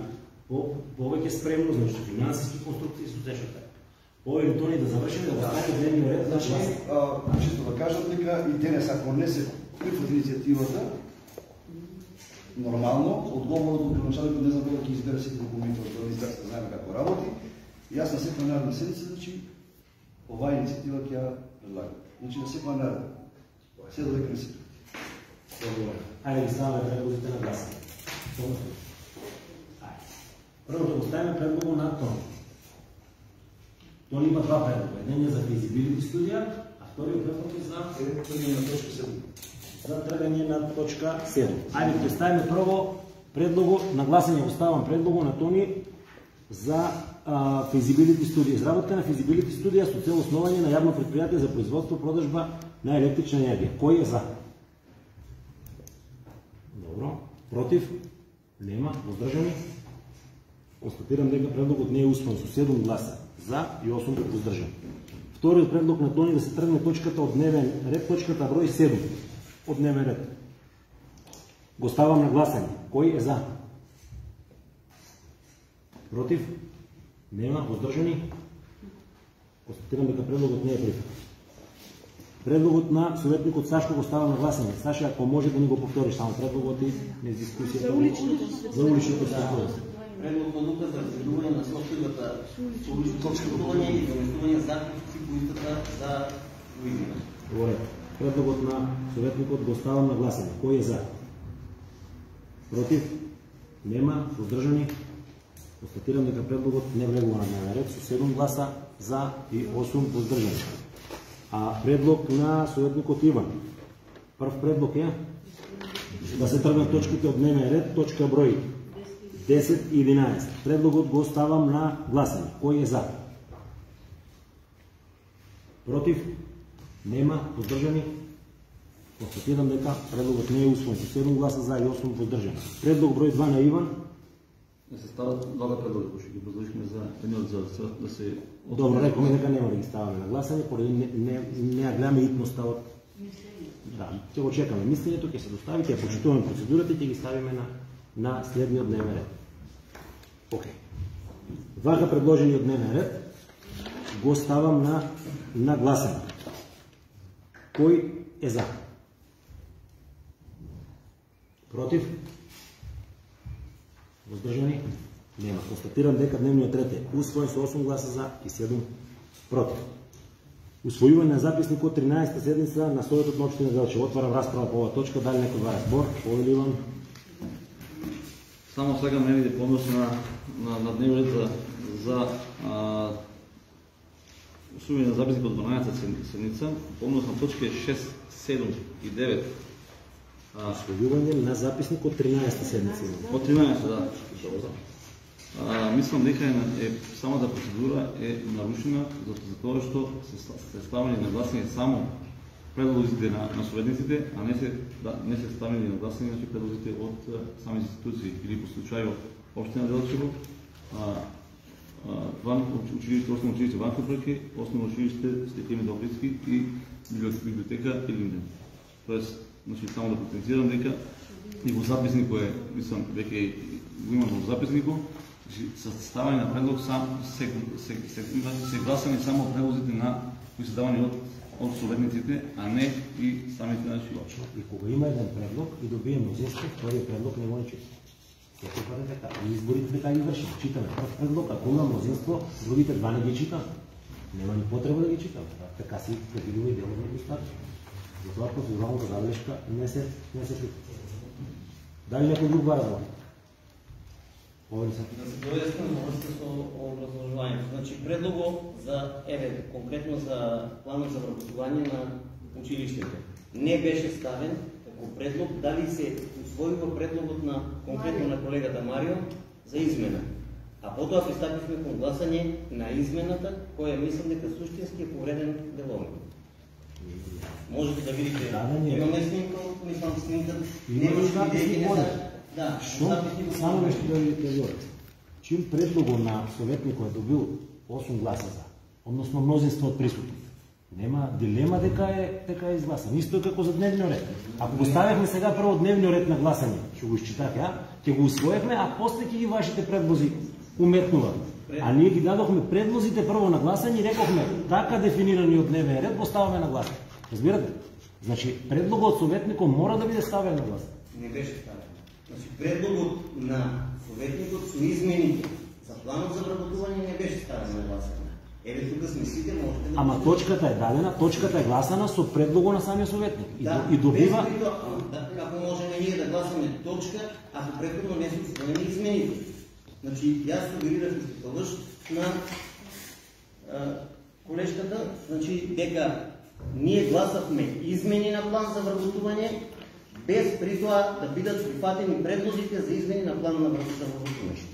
Speaker 2: повеќе спремно, значи финансиски конструкции со сешата. Овие тони да завршиме да го стави дневниот ред.
Speaker 1: Значи, чисто да кажам дека и денес ако не се прифати иницијативата, нормално, одговорот од градоначалникот не знам дали ќе избере сите документи од администрацијата, знаеме како работи. И јас на секоја наредна седница, значи, оваа иницијатива ќе ја предлагам. Значи на секоја наредна. Се додека не се прифати.
Speaker 2: Ајде ги ставаме предлозите на гласање. Прво да поставиме предлогот на Тони. Тони има два предлога. Едниот за физибилити студија, а вториот предлог е за
Speaker 1: тргање на точка 7.
Speaker 2: За тргање на точка 7. Ајде представиме прво предлогот на гласање. Оставам предлогот на Тони за физибилити студија. Изработка на физибилити студија со цел основање на јавно предпријатие за производство и продажба на електрична енергија. Кој е за? Добро. Против? Нема. Воздржани? Констатирам дека предлогот не е усвоен со 7 гласа за и 8 воздржани. Вториот предлог на Тони да се тргне точката од дневен ред, точката број 7 од дневен ред. Го ставам на гласање. Кој е за? Против? Нема. Воздржани? Констатирам дека предлогот не е прифатен. Предлогот на советникот Сашко го ставам на гласање. Саша, ако може да ни го повториш само предлогот и не дискусијата. За уличното осветлување.
Speaker 4: Предлог одлука за разделување на состојбата со улично осветлување и заместување заклучици по истата за уизина.
Speaker 2: Добре. Предлогот на советникот го ставам на гласање. Кој е за? Против? Нема. Воздржани? Констатирам дека предлогот не влегува на дневен ред со 7 гласа за и 8 воздржани. А предлог на советникот Иван. Прв предлог е да се тргнат точките од дневен ред, точка број 10 и 11. Предлогот го ставам на гласање. Кој е за? Против? Нема. Воздржани? Констатирам дека предлогот не е усвоен со 7 гласа за и 8 воздржани. Предлог број 2 на Иван.
Speaker 3: Не се стават два предлога, кои ги предложихме за едниот за да се.
Speaker 2: Добро, рекоме дека нема да ги ставаме на гласање, поради не ја гледаме итноста од. Да, ќе го чекаме мислењето, ќе се достави, ќе почитуваме процедурата и ќе ги ставиме на следниот дневен ред. Океј. Вака предложениот дневен ред го ставам на гласање. Кој е за? Против? Воздржани? Нема. Констатирам дека дневниот ред е усвоен со 8 гласа за и 7 против. Усвојување на записникот 13-та седница на Советот на општина Делчево. Отварам расправа по оваа точка. Дали некој вара збор? Овој Иван?
Speaker 3: Само сега ме види понос на дневниот ред за усвојување на записникот 12-та седница, понос на точки 6, 7 и 9.
Speaker 2: Усвојување на записникот 13-та седница.
Speaker 3: По 13, да. Мислам дека самата процедура е нарушена за тоа што се ставени на гласање само предлозите на советниците, а не се ставени на гласање значи предлозите од сами институции или по случајот општина Делчево, училиште, основно училиште Ванко Брке, основно училиште Стефани Добрицки и библиотека Илинден. Тоест Значи, само да потенцирам дека и во записнику е, мислам, веќе го имам во записнику, съставане на предлог се гласани само предлозите на кои се давани од советниците, а не и самите наши.
Speaker 2: Точно. И кога има еден предлог и добие мнозинство, вторият предлог не го не чита. Всеки път е така. И изборите така ги вършим. Читаме пръв предлог, ако има мнозинство, другите два не ги читам. Няма ни потреба да ги читам. Така си предвидимо и дело не достатъчно. Затова процедуралната забележка не се чита. Дали някой друг бара?
Speaker 4: Да се дојасни во врска со образложувањето. Значи, предлого за конкретно за планот за вработување на училиштето не беше ставен како предлог, дали се усвојува предлогот на конкретно на колегата Марио за измена. А потоа пристапивме кон гласање на измената, која мислам дека суштински е повреден деловник. Можете да видите, имаме снимка, мислам снимката, немаш идејки не са. Да,
Speaker 2: само нещо да ви кажа. Чим предлого на советникот е добил 8 гласа за, односно мнозинство од присутни, нема дилема дека е изгласан. Исто како за дневниот ред. Ако го ставихме сега прво дневниот ред на гласање, што го изчитах ќе го усвоевме, а после ќе ги вашите предлози уметнуваат. А ние ги дадохме предлозите прво на гласање и рековме така дефинирани од дневен ред го ставаме на гласање. Разбирате? Значи предлогот од советникот мора да биде ставен на гласање.
Speaker 4: Не беше ставен. Значи, предлогот на советникот со измените за планот за вработување не беше ставен на гласање. Еве тука сме сите, можете да...
Speaker 2: Ама точката е дадена, точката е гласана со предлого на самиот советник. И добива...
Speaker 4: Како можеме ние да гласаме точка, ако претходно не се усвоени измените. Значи, јас сугерирав лъж на колешката, значи, дека ние гласавме измени на план за вработување, без при тоа да бидат прифатени предлозите за измени на плана на вработување.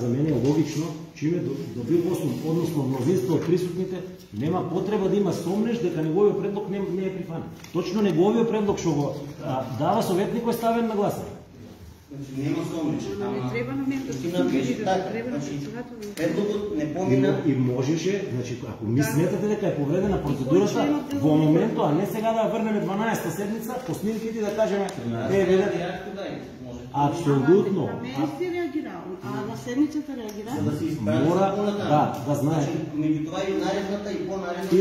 Speaker 2: За мен е логично, чим е добил 8, односно мнозинство од присутните, нема потреба да има сомнеш дека неговиот предлог не е прифанет. Точно неговиот предлог што го дава советникот е ставен на гласање.
Speaker 4: Значи нема сомнеш.
Speaker 7: Не треба на мен да
Speaker 4: се треба на предлогот не помина
Speaker 2: и можеше, значи ако ми сметате дека е повредена процедурата во моментот, а не сега да врнеме 12-та седмица, по снимките да кажеме абсолютно.
Speaker 7: На мен си реагирал, а на седмицата реагирал.
Speaker 4: За да се изправи
Speaker 2: да знае.
Speaker 4: Меѓу тоа и наредната и понаредната.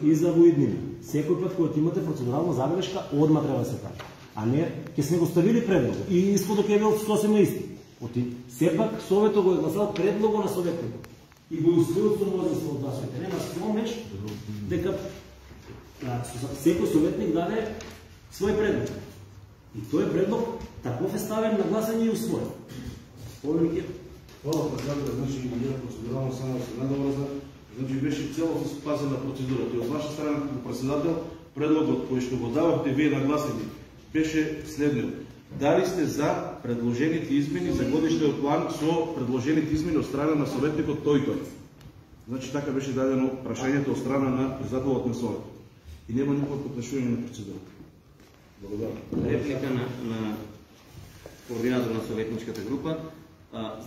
Speaker 2: И за воиднина. Секој пат кога имате процедурална забелешка, одма треба да се прави. А не, ќе сме го ставили предлог и исходот ќе бил сосема исти. Сепак советот го е гласал предлого на советникот и го усвоил со мнозинство од гласовите. Нема спомнеш дека секој советник даде свој предлог. И тој предлог таков е ставен на гласање и усвоен. Повеќе.
Speaker 5: Хвала, председател, значи ние процедурално само се надоврза, значи беше целосно спазена процедурата. И од ваша страна како председател, предлогот кој што го давахте вие на гласање беше следниот. Дали сте за предложените измени за годишниот план со предложените измени од страна на советникот тој. Значи така беше дадено прашањето од страна на председателот на совет. И нема никакво потрешување на процедурата. Благодарам.
Speaker 4: Реплика на координатор на советничката група.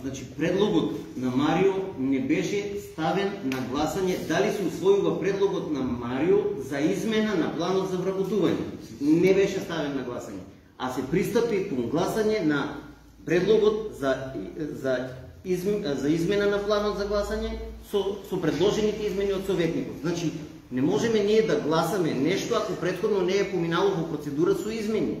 Speaker 4: Значи предлогот на Марио не беше ставен на гласање. Дали се усвојува предлогот на Марио за измена на планот за вработување? Не беше ставен на гласање. А се пристапи кон гласање на предлогот за измена на планот за гласање со предложените измени од советникот. Значи не можеме ние да гласаме нешто ако претходно не е поминало во процедура со измени.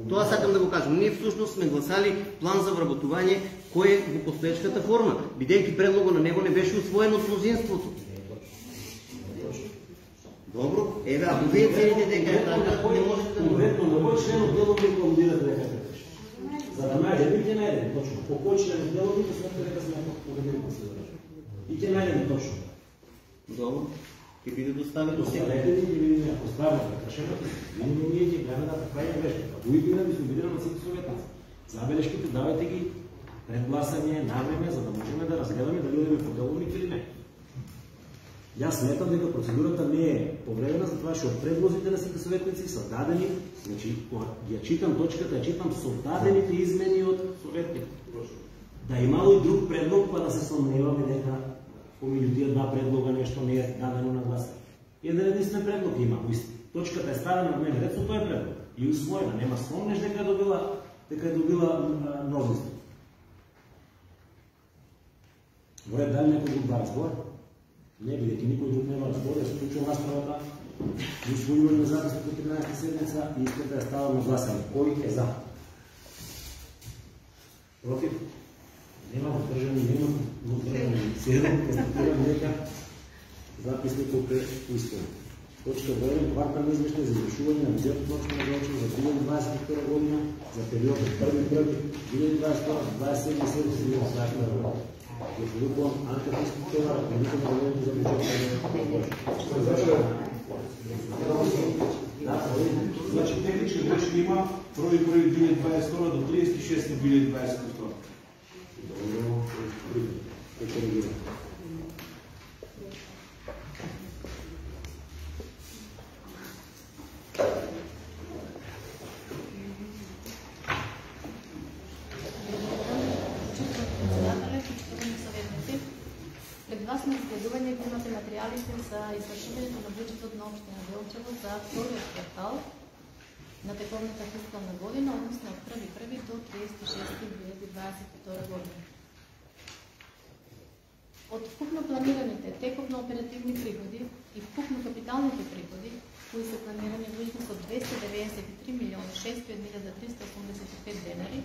Speaker 4: Тоа сакам да го кажам. Ние всушност сме гласали план за вработување кој е во постоечката форма, бидејќи предлогот на него не беше усвоен од мнозинството. Добро, еве, ако вие целите дека е така, не можете да...
Speaker 2: Конкретно, на кој член од деловник го удирате дека е така? За да најдем, и ќе најдем точно. По кој член од деловник сметате дека сме поведени процедура. И ќе најдем точно.
Speaker 4: Добро, ќе биде доставено сега.
Speaker 2: Доставете ни, ќе видиме, ако ставаме прекршеното, видиме ние ќе гледаме да правиме грешка. Ако видиме да ви субидира на сите советници. Забелешките давајте ги пред гласање на време, за да можеме да разгледаме дали одиме по деловник или не. Јас сметам дека процедурата не е повредена, затоа што предлозите на сите советници са дадени, значи, кога ја читам точката, ја читам со дадените измени од советникот. Да имало и друг предлог, па да се сомневаме дека помеѓу тие два предлога нешто не е дадено на гласање. Еден единствен предлог има, уистина. точката е ставена на дневен ред со тој предлог и усвоена, нема спомнеш дека е добила мнозинство. Во ред, дали некој друг да разбор? Не, бидејќи никој друг нема разбор, ја склучувам расправата, усвојуваме на записот од 13 седмица и искате да ставам на гласање. Кој е за? Против? Нема водржани, нема водржани. Седом, констатирам дека записникот е усвоен. Точка 2. Квартални извештај за извршување на бюджетот на општина Галчево за 2022 година за периодот 1.1.2022-27.7.2022 година. Ја продукувам анкетна структура, ръководител на Агенцията за бюджет.
Speaker 5: Значи технички грешки има 1.1.2022 до 36.2022.
Speaker 2: Добро, е коригирано.
Speaker 8: материалите за извършването на бюджетот на општина Галчево за вториот квартал на тековната фискална година, односно од 1.1. до 30.6.2022 година. Од вкупно планираните тековно оперативни приходи и вкупно капиталните приходи, кои се планирани во износ од 293.601.385 денари,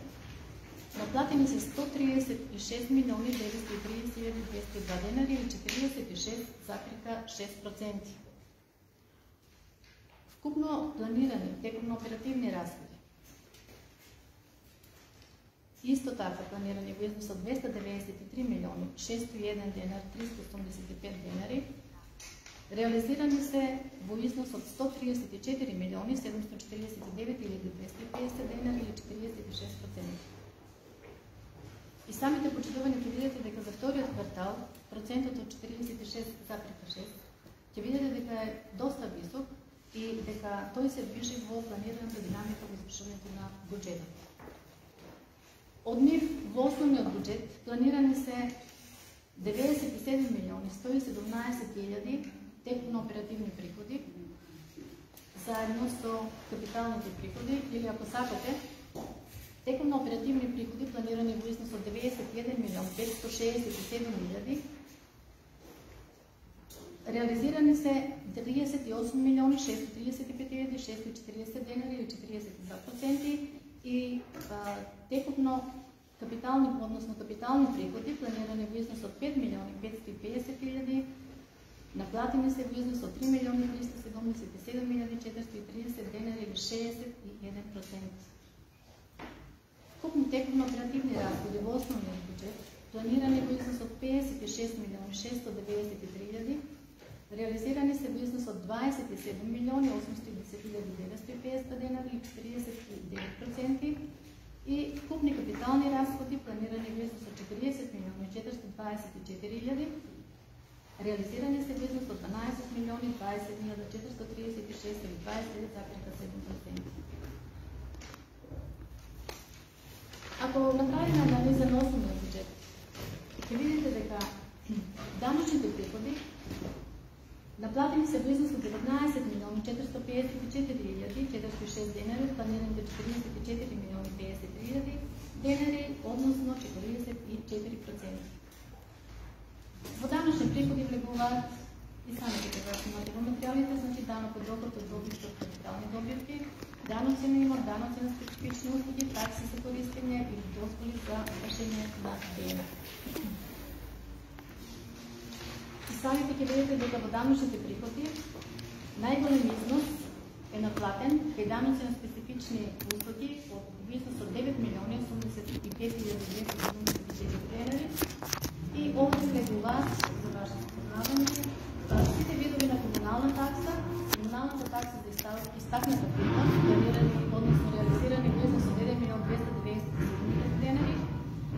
Speaker 8: наплатени се 136.930.202 денари или 46,6%. Вкупно планирани тековно оперативни разходи исто така планирани во износ од 293.601 денар 385 денари, реализирани се во износ од 134.749.250 денари или 46%. И самите почитувања ќе видите дека за вториот квартал процентот од 46,6 ќе видите дека е доста висок и дека тој се движи во планираната динамика во извршувањето на буџетот. Од нив во основниот буџет планирани се 97.117.000 тековно оперативни приходи заедно со капиталните приходи, или ако сакате, тековно оперативни приходи планирани во износ од 91.567.000, реализирани се 38.635.640 денари или 42% и тековно капитални, односно капитални приходи планирани во износ од 5.550.000, наплатени се во износ од 3.377.430 денари или 61%. Вкупно тековно оперативни разходи во основниот буџет планирани во износ од 56.693.000, реализирани се во износ од 27.810.950 денари или 49% и вкупни капитални разходи планирани во износ од 40.424.000, реализирани се во износ од 12.020.436 или 29,7%. Ако направиме анализа на основниот буџет, ќе видите дека данъчните приходи наплатени се во износ од 19.454.406 денари, планираните 44.050.000 денари, односно 44%. Во данъчни приходи влегуваат и самите така имате во материалите, значи данок од доход од добивки од капитални добивки, даноци на имот, даноци на специфични услуги, такси за користење и дозволи за вршење на дејност. И самите ќе видите дека во даночните приходи најголем износ е наплатен кај даноци на специфични услуги од износ од 9.085.274 денари и овде влегуваат за ваше спознавање сите видови на комунална такса, комуналната такса за истакната фирма, планирани, односно реализирани во износ од 1.297.000 денари,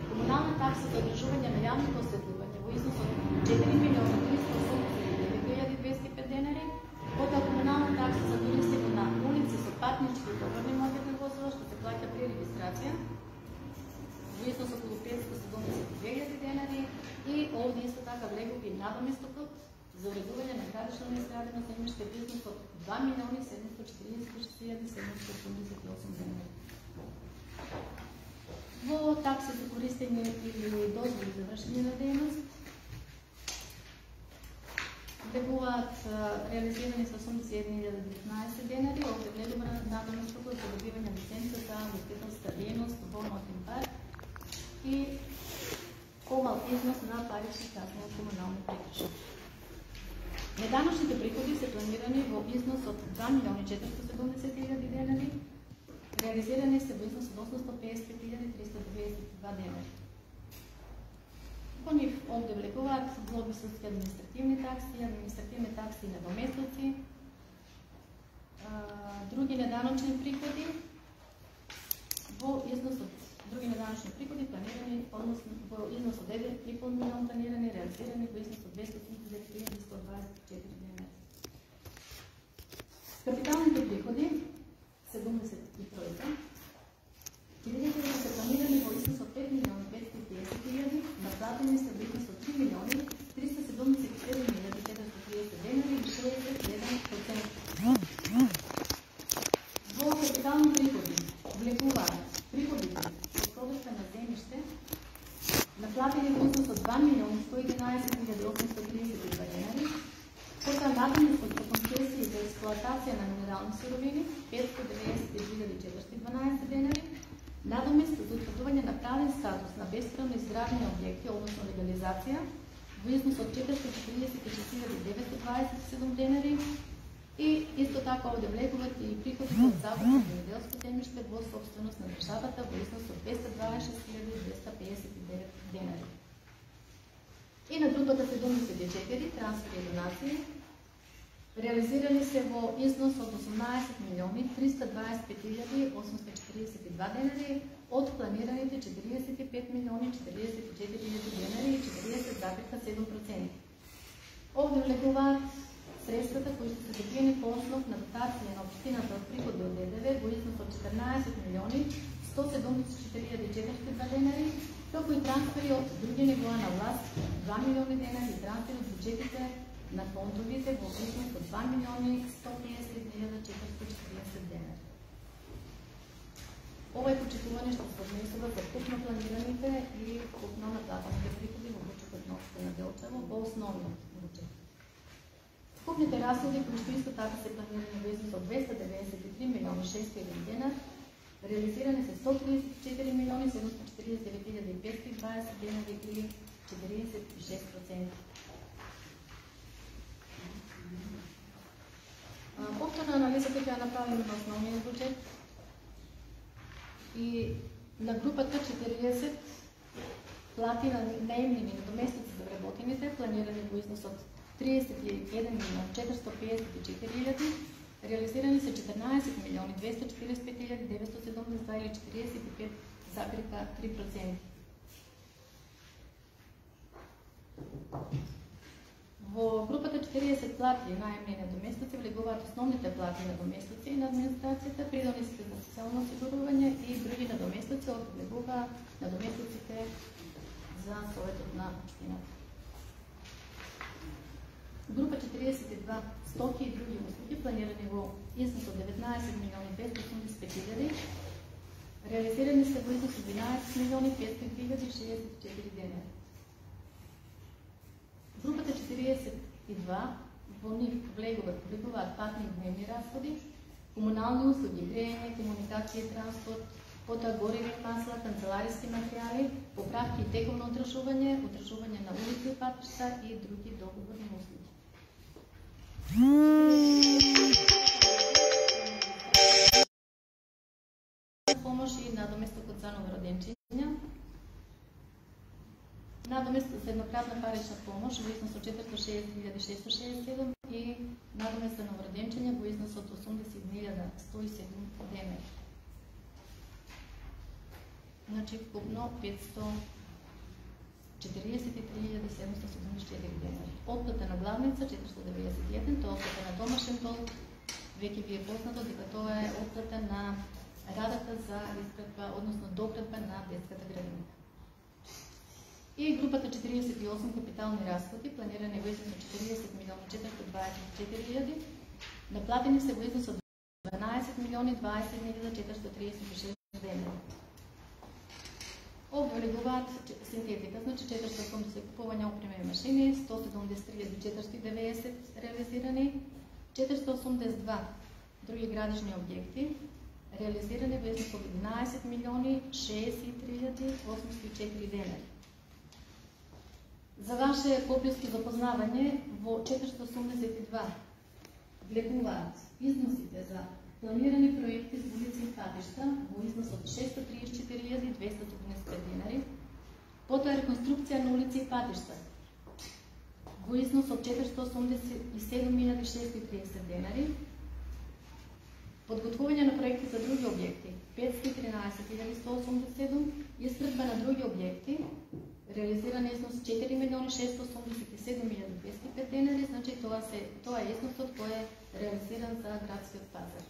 Speaker 8: комунална такса за одржување на јавното осветлување во износ од 4.389.205 денари, потоа комунална такса за туристите на улици со патнички и товарни моторни возила што се плаќа при регистрација во износ околу 572.000 денари и овде исто така влегува и надоместокот за уредување на гарично неизградено земјиште во износ од 2.746.788 денари. Во такси за користење или дозволи за вршење на дејност влегуваат реализирани со 81.019 денари, овде влегува надоместокот за добивање лиценца за ugostителска дејност во нотен парк и помал износ на парични казни од комунални прекршови. Неданочните приходи се планирани во износ од 2.470.000 денари, реализирани се во износ од 855.392 денари. По нив овде влегуваат глоби судски административни такси и недоместоци, други неданочни приходи во износ од други неданочни приходи планирани во износ од 9,5 милион планирани, реализирани во износ од 280.124 денари. Капиталните приходи 73%. Кредитите се планирани во износ од 5.550.000, наплатени се во износ од 3.377.430 денари и 61%. Во капитални приходи влегуваат приходите од продажба на земјиште, наплатени во износ од 2.111.832 денари, потоа надоместот за концесии за експлоатација на минерални суровини 592.412 денари, надомест за утврдување на правен статус на бесправно изградени објекти, односно легализација, во износ од 446.927 денари и исто така овде влегуваат и приходите од загуба на земјоделско земјиште во собственост на државата во износ од 226.259 денари. И на групата 74 трансфери и донации реализирани се во износ од 18.325.842 денари од планираните 45.044.000 денари и 40,7%. Овде влегуваат средствата кои што се добиени по основ на дотација на општината од приходи од ДДВ во износ од 14.174.402 денари, како и трансфери од други нивоа на власт 2 милиони денари и трансфери од буџетите на фондовите во износ од 2.150.440 денари. Ова е почитување што се однесува за купно планираните и купно наплатените приходи во бучукот на општина Делчево во основниот бучет. Купните расходи кои што исто така се планирани во износ од 293.600.000 денар, реализирани се 134.749.520 денари или 46%. Повторна анализата ќе ја направиме на основниот буџет и на групата 40 плати на наемни доместици за вработените, планирани во износ од 31.454.000, реализирани се 14.245.972 или 45,3%. Во групата 40 плати наемни недоместици влегуваат основните плати на доместици на администрацијата, придомниците за социјално осигурување и други недоместици, од влегува недоместиците за Советот на општината. Група 42 стоки и други услуги планирани во износ од 19.285.000, реализирани се во износ од 11.502.064 денари. Групата 42 во нив влегуваат патни и дневни расходи, комунални услуги, грејење, комуникација и транспорт, потоа гориви, масла, канцелариски материјали, поправки и тековно одржување на улици и патишта и други договорни услуги. Помош и надоместокот за новороденчиња. Надомест за еднократна парична помош во износ од 460.667 и надомест за новороденчиња во износ од 80.107 денари. Значи вкупно 543.774 денари. Отплата на главница 491, тоа отплата на домашен долг, веќе ви е познато дека тоа е отплата на радата за изградба, односно доградба на детската градина. И групата 48 капитални разходи, планирани во износ од 40 милиони 424 хиляди, наплатени се во износ од 12 милиони 20 436 денари. Облегуваат синтетика, значи 480 купување опреме и машини, 173 490 реализирани, 482 други градични објекти, реализирани во износ од 11 милиони 63 804 денари. За ваше поблиско запознавање, во 482 влегуваат износите за планирани проекти за улици и патишта во износ од 634 275 денари, потоа реконструкција на улици и патишта во износ од 487 630 денари, подготвување на проекти за други објекти 513 187, изградба на други објекти, реализиран износ 4 милиони 687 205 денари, значи тоа е износот кој е реализиран за градскиот пазар.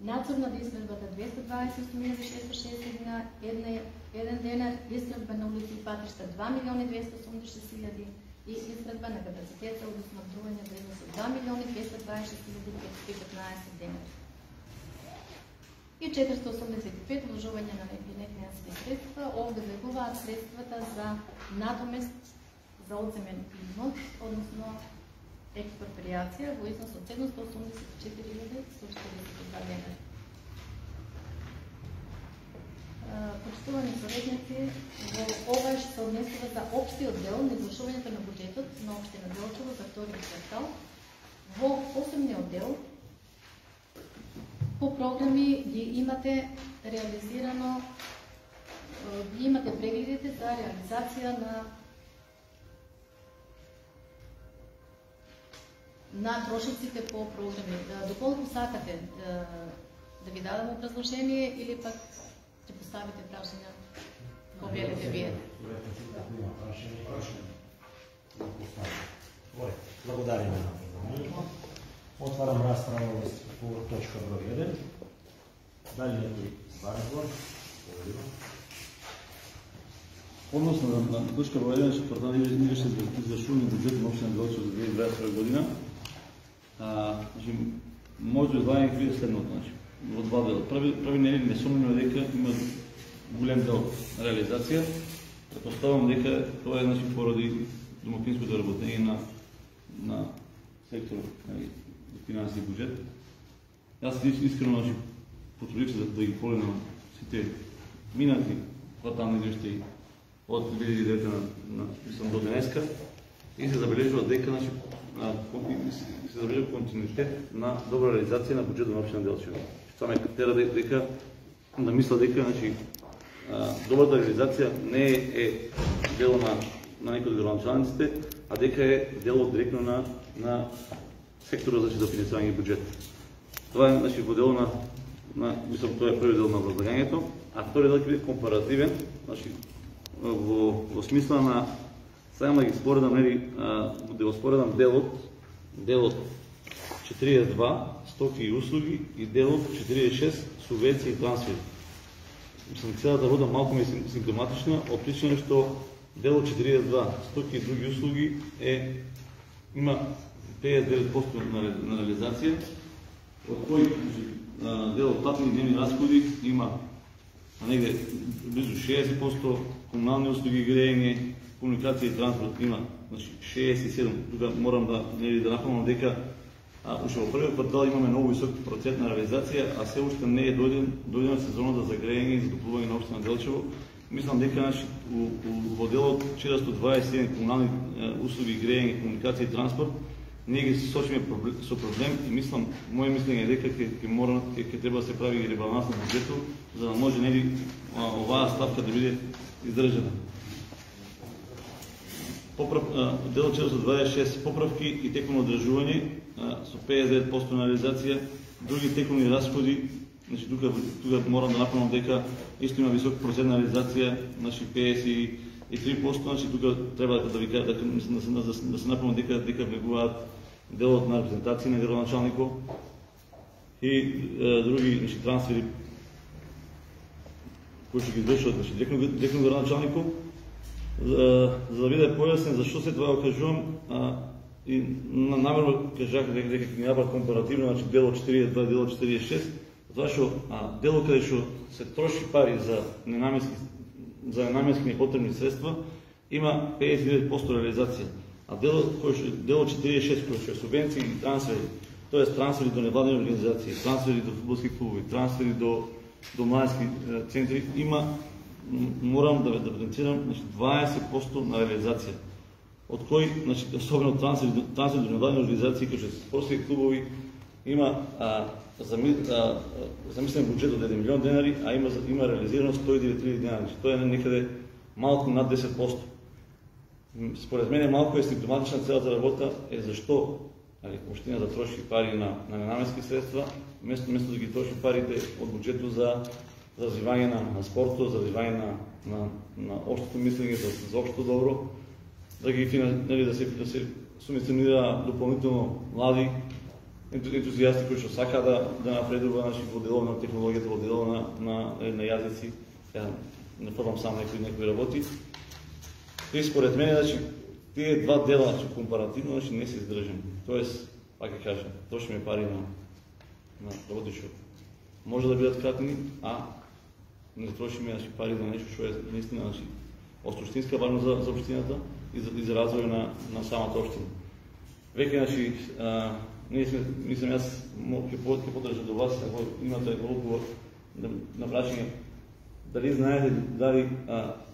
Speaker 8: Надзор над изградбата 228 661 денар, изградба на улици и патишта 2 милиони 286 хиляди и изградба на капацитет за водоснабдување во износ од 2 милиони 226 515 денари. И 485 вложување на нефинански средства, овде влегуваат средствата за надомест за одземен имот, односно експроприација во износ од 784 142 денари. Почитувани советници, во ова што се однесува за општиот дел на извршувањето на буџетот на општина Делчево за втори квартал, во посебниот дел по програми ги имате реализирано, ги имате прегледите за реализација на трошоците по програми. Доколку сакате да ви дадам образложение или пак ќе поставите прашања, го велите вие.
Speaker 2: Благодарим на председателот. Отварам расправа по точка број 1. Дали некој разговор?
Speaker 3: Односно на точка број 1 што тврдам извештај за извршување буџетот на општина Делчево за 2021 година. Значи може да извадиме види следното, значи во два дела. Први несомнено дека има голем дел реализација. Претпоставам дека тоа е значи поради домакинското работење на секторот финанси и буџет. Јас искрено значи потрудив се да ги погледнам сите минати квартални извештаи од 2009 мислам до денеска и се забележува дека значи се забележува континуитет на добра реализација на буџетот на општина Делчево. Тоа ме тера дека да мисля дека значи добрата реализација не е дело на некој од градоначалниците, а дека е дело директно на секторот за финансирање буџет. Тоа е значи во дело на мислам тоа е први дел на возлагањето, а втори дел ќе биде компаративен, значи во смисла на само да ги споредам да го споредам делот 42 стоки и услуги и делот 46 субвенции и трансфери. Мислам целата вода малку ми е симптоматична, од причина што делот 42 стоки и други услуги има 59% на реализација, од кој делот платни и дневни разходи има негде близу 60%, комунални услуги, грејење, комуникација и транспорт има значи 67%. Тука морам да напомнам дека уште во првиот квартал имаме многу висок процент на реализација, а се уште не е дојдена сезоната за грејење и за затоплување на општина Делчево. Мислам дека значи во делот 421 комунални услуги, грејење, комуникација и транспорт ние ги сочиме со проблем и мислам, моје мислење е дека ќе треба да се прави ребаланс на буџетот за да може оваа ставка да биде издржана. Делот 426 поправки и текуно одржување со 59% на реализација, други текуни расходи, значи тука морам да напомнам дека исто има висок процент на реализација, значи 53%, значи тука треба да ви кажа да се напомнам дека влегуваат делот на репрезентација на градоначалникот и други значи трансфери кои ќе ги извршуваат значи директно градоначалникот за да биде појаснен зашто се тоа го кажувам, и намерно кажах дека книгава компаративно, значи дело 42 дело 46, затоа што дело каде што се троши пари за ненаменски непотребни средства има 59% реализација. А дело 46 кој што е субвенции и трансфери, тоест трансфери до невладени организации, трансфери до фудбалски клубови, трансфери до младински центри, има, морам да потенцирам, 20% на реализација. Од кои, особено трансфери до невладени организации, кои што се спортски клубови, има замислен буџет од 1 милион денари, а има реализирано 109.000 денари. Тоа е некаде малку над 10%. Според мене малку е симптоматична целата работа е зашто општина да троши пари на ненаменски средства, место да ги троши парите од буџетот за развивање на спортот, за развивање на општото мислење за општо добро, да се субвенционира дополнително млади ентузијасти кои што сакаат да напредува во дело на технологијата, во дело на јазици. Не пробам само некои работи. И според мене, тие два дела компаративно не се издржани. Тоест, пак ќе кажам, трошиме пари на работи што може да бидат кратни, а не трошиме пари на нешто што е наистина од суштинска важност за општината и за развој на самата општина. Веќе, мислам, јас ќе подржам до вас, ако имате одговор на прашање, дали знаете дали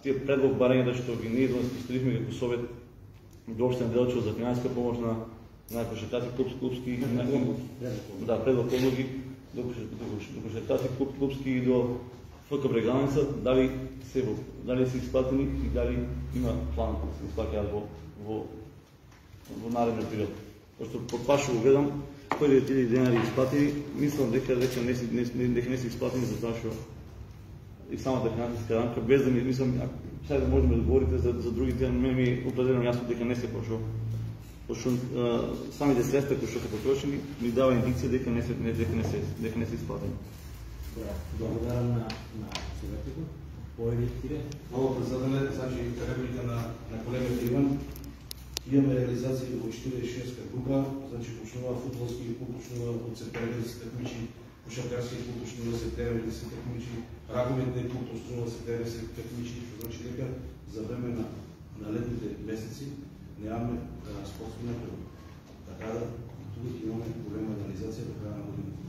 Speaker 3: тие предлог барањата што ги ние поставивме како совет до општина Делчево за финансиска помош на кошаркаци клубски, предлог подлоги до кошаркаци клубски и до ФК Брегалница, дали се исплатени и дали има план да се исплатят во нареден период. Пошто под пашу го гледам, кои тие денари исплатени, мислам дека не се исплатени за тоа што и самата финансиска рамка, без да мислам, сега да можеме да говорите за другите, мене ми определено јасно дека не се пошто самите средства кои што се потрошени ми дава индикација дека не се исплатени.
Speaker 2: Благодарам на советникот. Поедите.
Speaker 1: Много председателе, значи реплика на колегата Иван. Имаме реализација во 46 група, значи почнува фудбалски клуб, почнува од септември да се такмичи, кошаркарски клуб почнува од септември да се такмичи, раковетниот клуб почнува од септември да се такмичи, што значи дека за време на летните месеци немаме спортски напредок. Така да тука имаме голема реализација до краја на годината.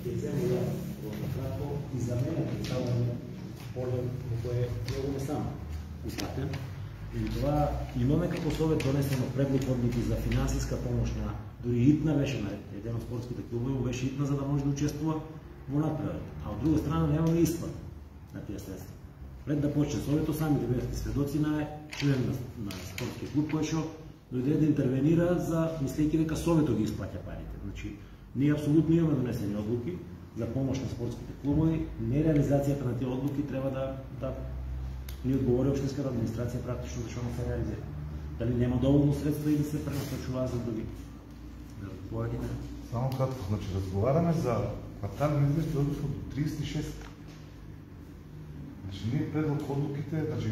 Speaker 2: Ќе земе накратко и за мене представуваме поле во кое многу не сам упатен. И това имаме како совет донесено предлог одлуки за финансиска помош на дури итна беше на еден од спортските клубови, беше итна за да може да учествува во напредок. А од друга страна немаме исплат на тие средства. Пред да почне советот, сами да бевте сведоци на член на спортски клуб кој што дојде да интервенира за мислејќи дека советот ги исплаќа парите. Значи, ние апсолутно имаме донесени одлуки за помош на спортските клубови, нереализацијата на тие одлуки треба да ни одговори општинската администрација практично зашто не се реализира. Дали нема доволно средства или се пренасочуваат за други? Поедине.
Speaker 6: Само кратко, значи разговараме за квартални извести односно до 36. Значи ние предлог одлуките, значи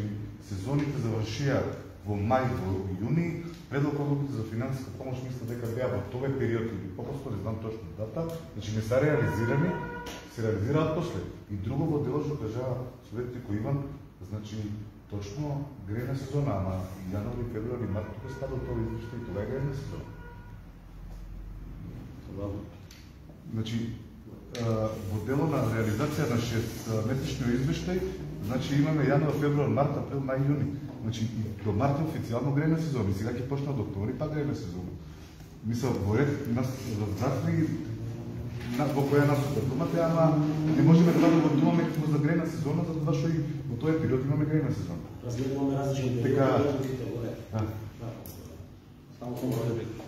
Speaker 6: сезоните завршија во мај, во јуни, предлог одлуките за финансиска помош мисля дека беа во тој период или попросто не знам точно дата, значи не се реализирани, се реализираат после. И друго во дело што кажа советник Иван, значи точно грејна сезона, ама јануари, февруари, март тука става тоа извештај и тоа е грејна сезона. Значи во дело на реализација на 6-месечниот извештај, значи имаме јануар, февруар, март, април, мај, јуни. Значи до март официјално грејна сезона и сега ќе почне од октомври пак грејна сезона. Мисля, во ред нас разбратви во која нас думате, ама не можеме да го думаме како за грејна сезона, затоа што и во тој период имаме грејна сезона.
Speaker 2: Разгледуваме различни
Speaker 6: периоди.
Speaker 3: Само реплика.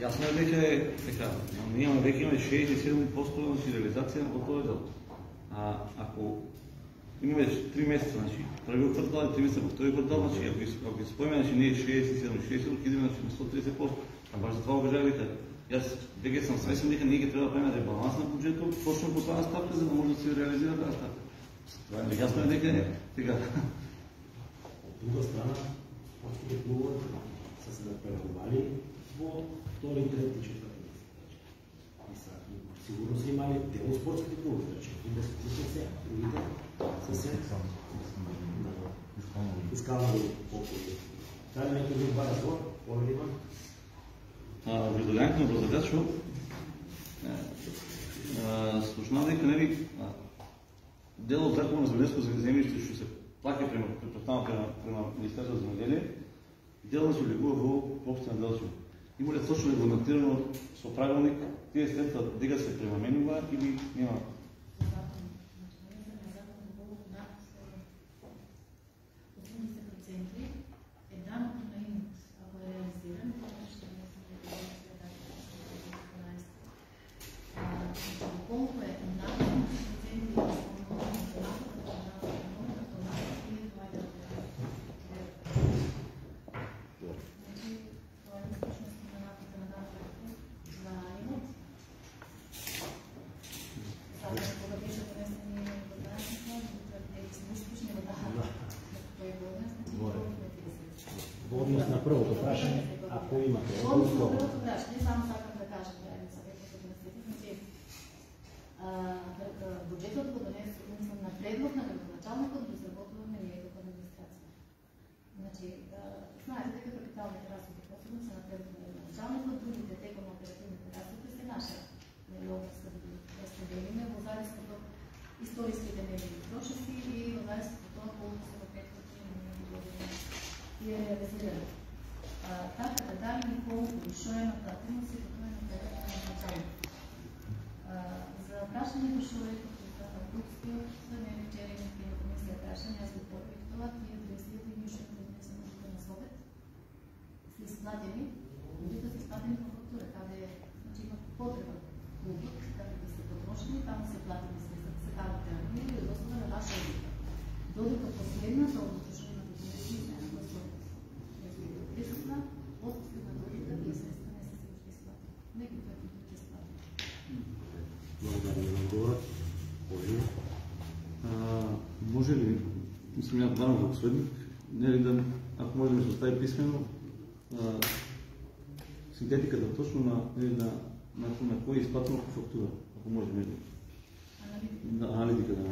Speaker 3: Јасно е дека така, ние имаме веќе имаме 67% на реализација во тој дел. Ако имаме 3 месеца, значи, првиот квартал и 3 месеца во тој квартал, значи, ако ги спојме, значи, ние 67 идеме на 130%. Баш за това кажа дека јас веќе сум свесен дека ние ќе треба да правиме ребаланс на буџетот, точно по таа ставка, за да може да се реализира таа ставка. Ясно е дека сега.
Speaker 2: От друга страна, спортските клубове са се преговали по втори, трети, четвърти. Сигурно са имали дело спортските клубове, да речем, и да се включат се, другите са се фискално по-ползи. Дали някой друг бар разговор? Оле Иван?
Speaker 3: Виждалянето на Бразилячо слушна дека нели дел од Закона за земјско земјиште што се плаќа предпоставка према Министерство за земјоделие, дел да се влегува во општина Делчево. Има ли точно регламентирано со правилник тие средства дека се пренаменува или нема?
Speaker 2: Однос на првото прашање, ако имате
Speaker 8: однос на првото прашање, само сакам да кажам буџетот го донесе на предлог на градоначалникот да изработуваме ние како администрација. Значи, знаете дека капиталните разходи посебно се на предлог на градоначалникот, другите теком оперативните разходи се наша. Логиска да споделиме во зависност од историските негови трошоци и во зависност од тоа колку се во претходни години е реализирано. Така да дали колку и шо е нататност и тоа е на предлог на градоначалникот. За прашањето што реков за Брукскиот, за мене вчера имате на комисија прашање, аз го поправив тоа, тие 20 уште не се можете на совет, се исплатени, меѓутоа се исплатени по фактура, каде значи има потреба клубот, каде да се потрошени, таму се платени средствата, се каде терапија и доста на ваша одлука. Додека последната одлука што имате комисија на гласовете, присутна, од последната одлука и средства не се се уште исплатени. Меѓутоа ќе исплатени.
Speaker 2: Благодаря на одговорот.
Speaker 3: Може ли, мислам ја дадам во следник, нели да, ако може да ми се остави писмено, синтетиката точно на кој е исплатено по фактура, ако може да ми аналитика да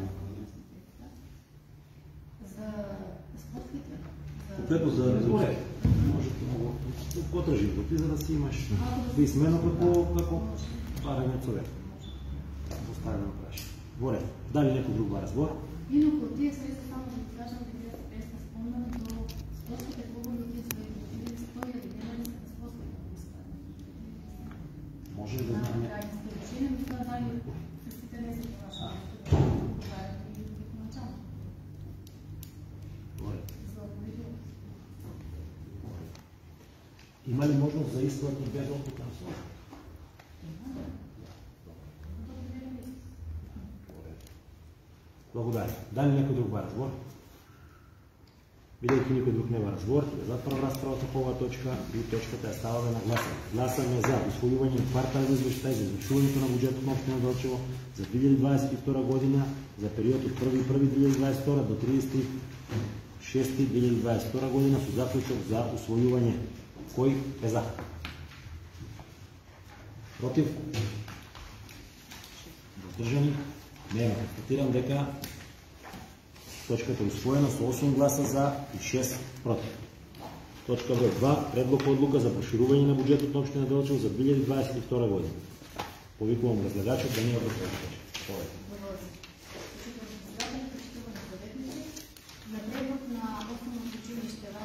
Speaker 8: За спортските?
Speaker 3: Конкретно за резултат.
Speaker 2: Можете много потражи за да си имаш писмено како барање човек. Поставено прашање. Воре, дали некој друг бар разбор?
Speaker 8: Инаку, тие средства само да ви кажам дека се пресна спомнам до спортските клубови тие своји мотиви 100.000 денари за спортските клубови.
Speaker 2: Може да знаме.
Speaker 8: Крајни сторучени, но тоа дали средствите не се повашаат. И начално.
Speaker 2: Воре.
Speaker 8: За обидно.
Speaker 2: Има ли можност за исплати без одлука на совет? Благодаря. Дали некој друг бар разбор? Бидејќи никој друг нема разбор, затварам расправата по оваа точка и точката ја ставаме на гласање. Гласаме за усвојување на квартални извештај за извршувањето на буџетот на општина Делчево за 2022 година за период од 1.1.2022 до 30.6.2022 година со заклучок за усвојување. Кој е за? Против? Воздържани? Нема. Констатирам дека точката е усвоена со 8 гласа за и 6 против. Точка број 2. Предлог одлука за проширување на буџетот на општина Делчево за 2022 година. Повикувам разгледачот да ни ја прочита.
Speaker 8: На предлог на основното училиште во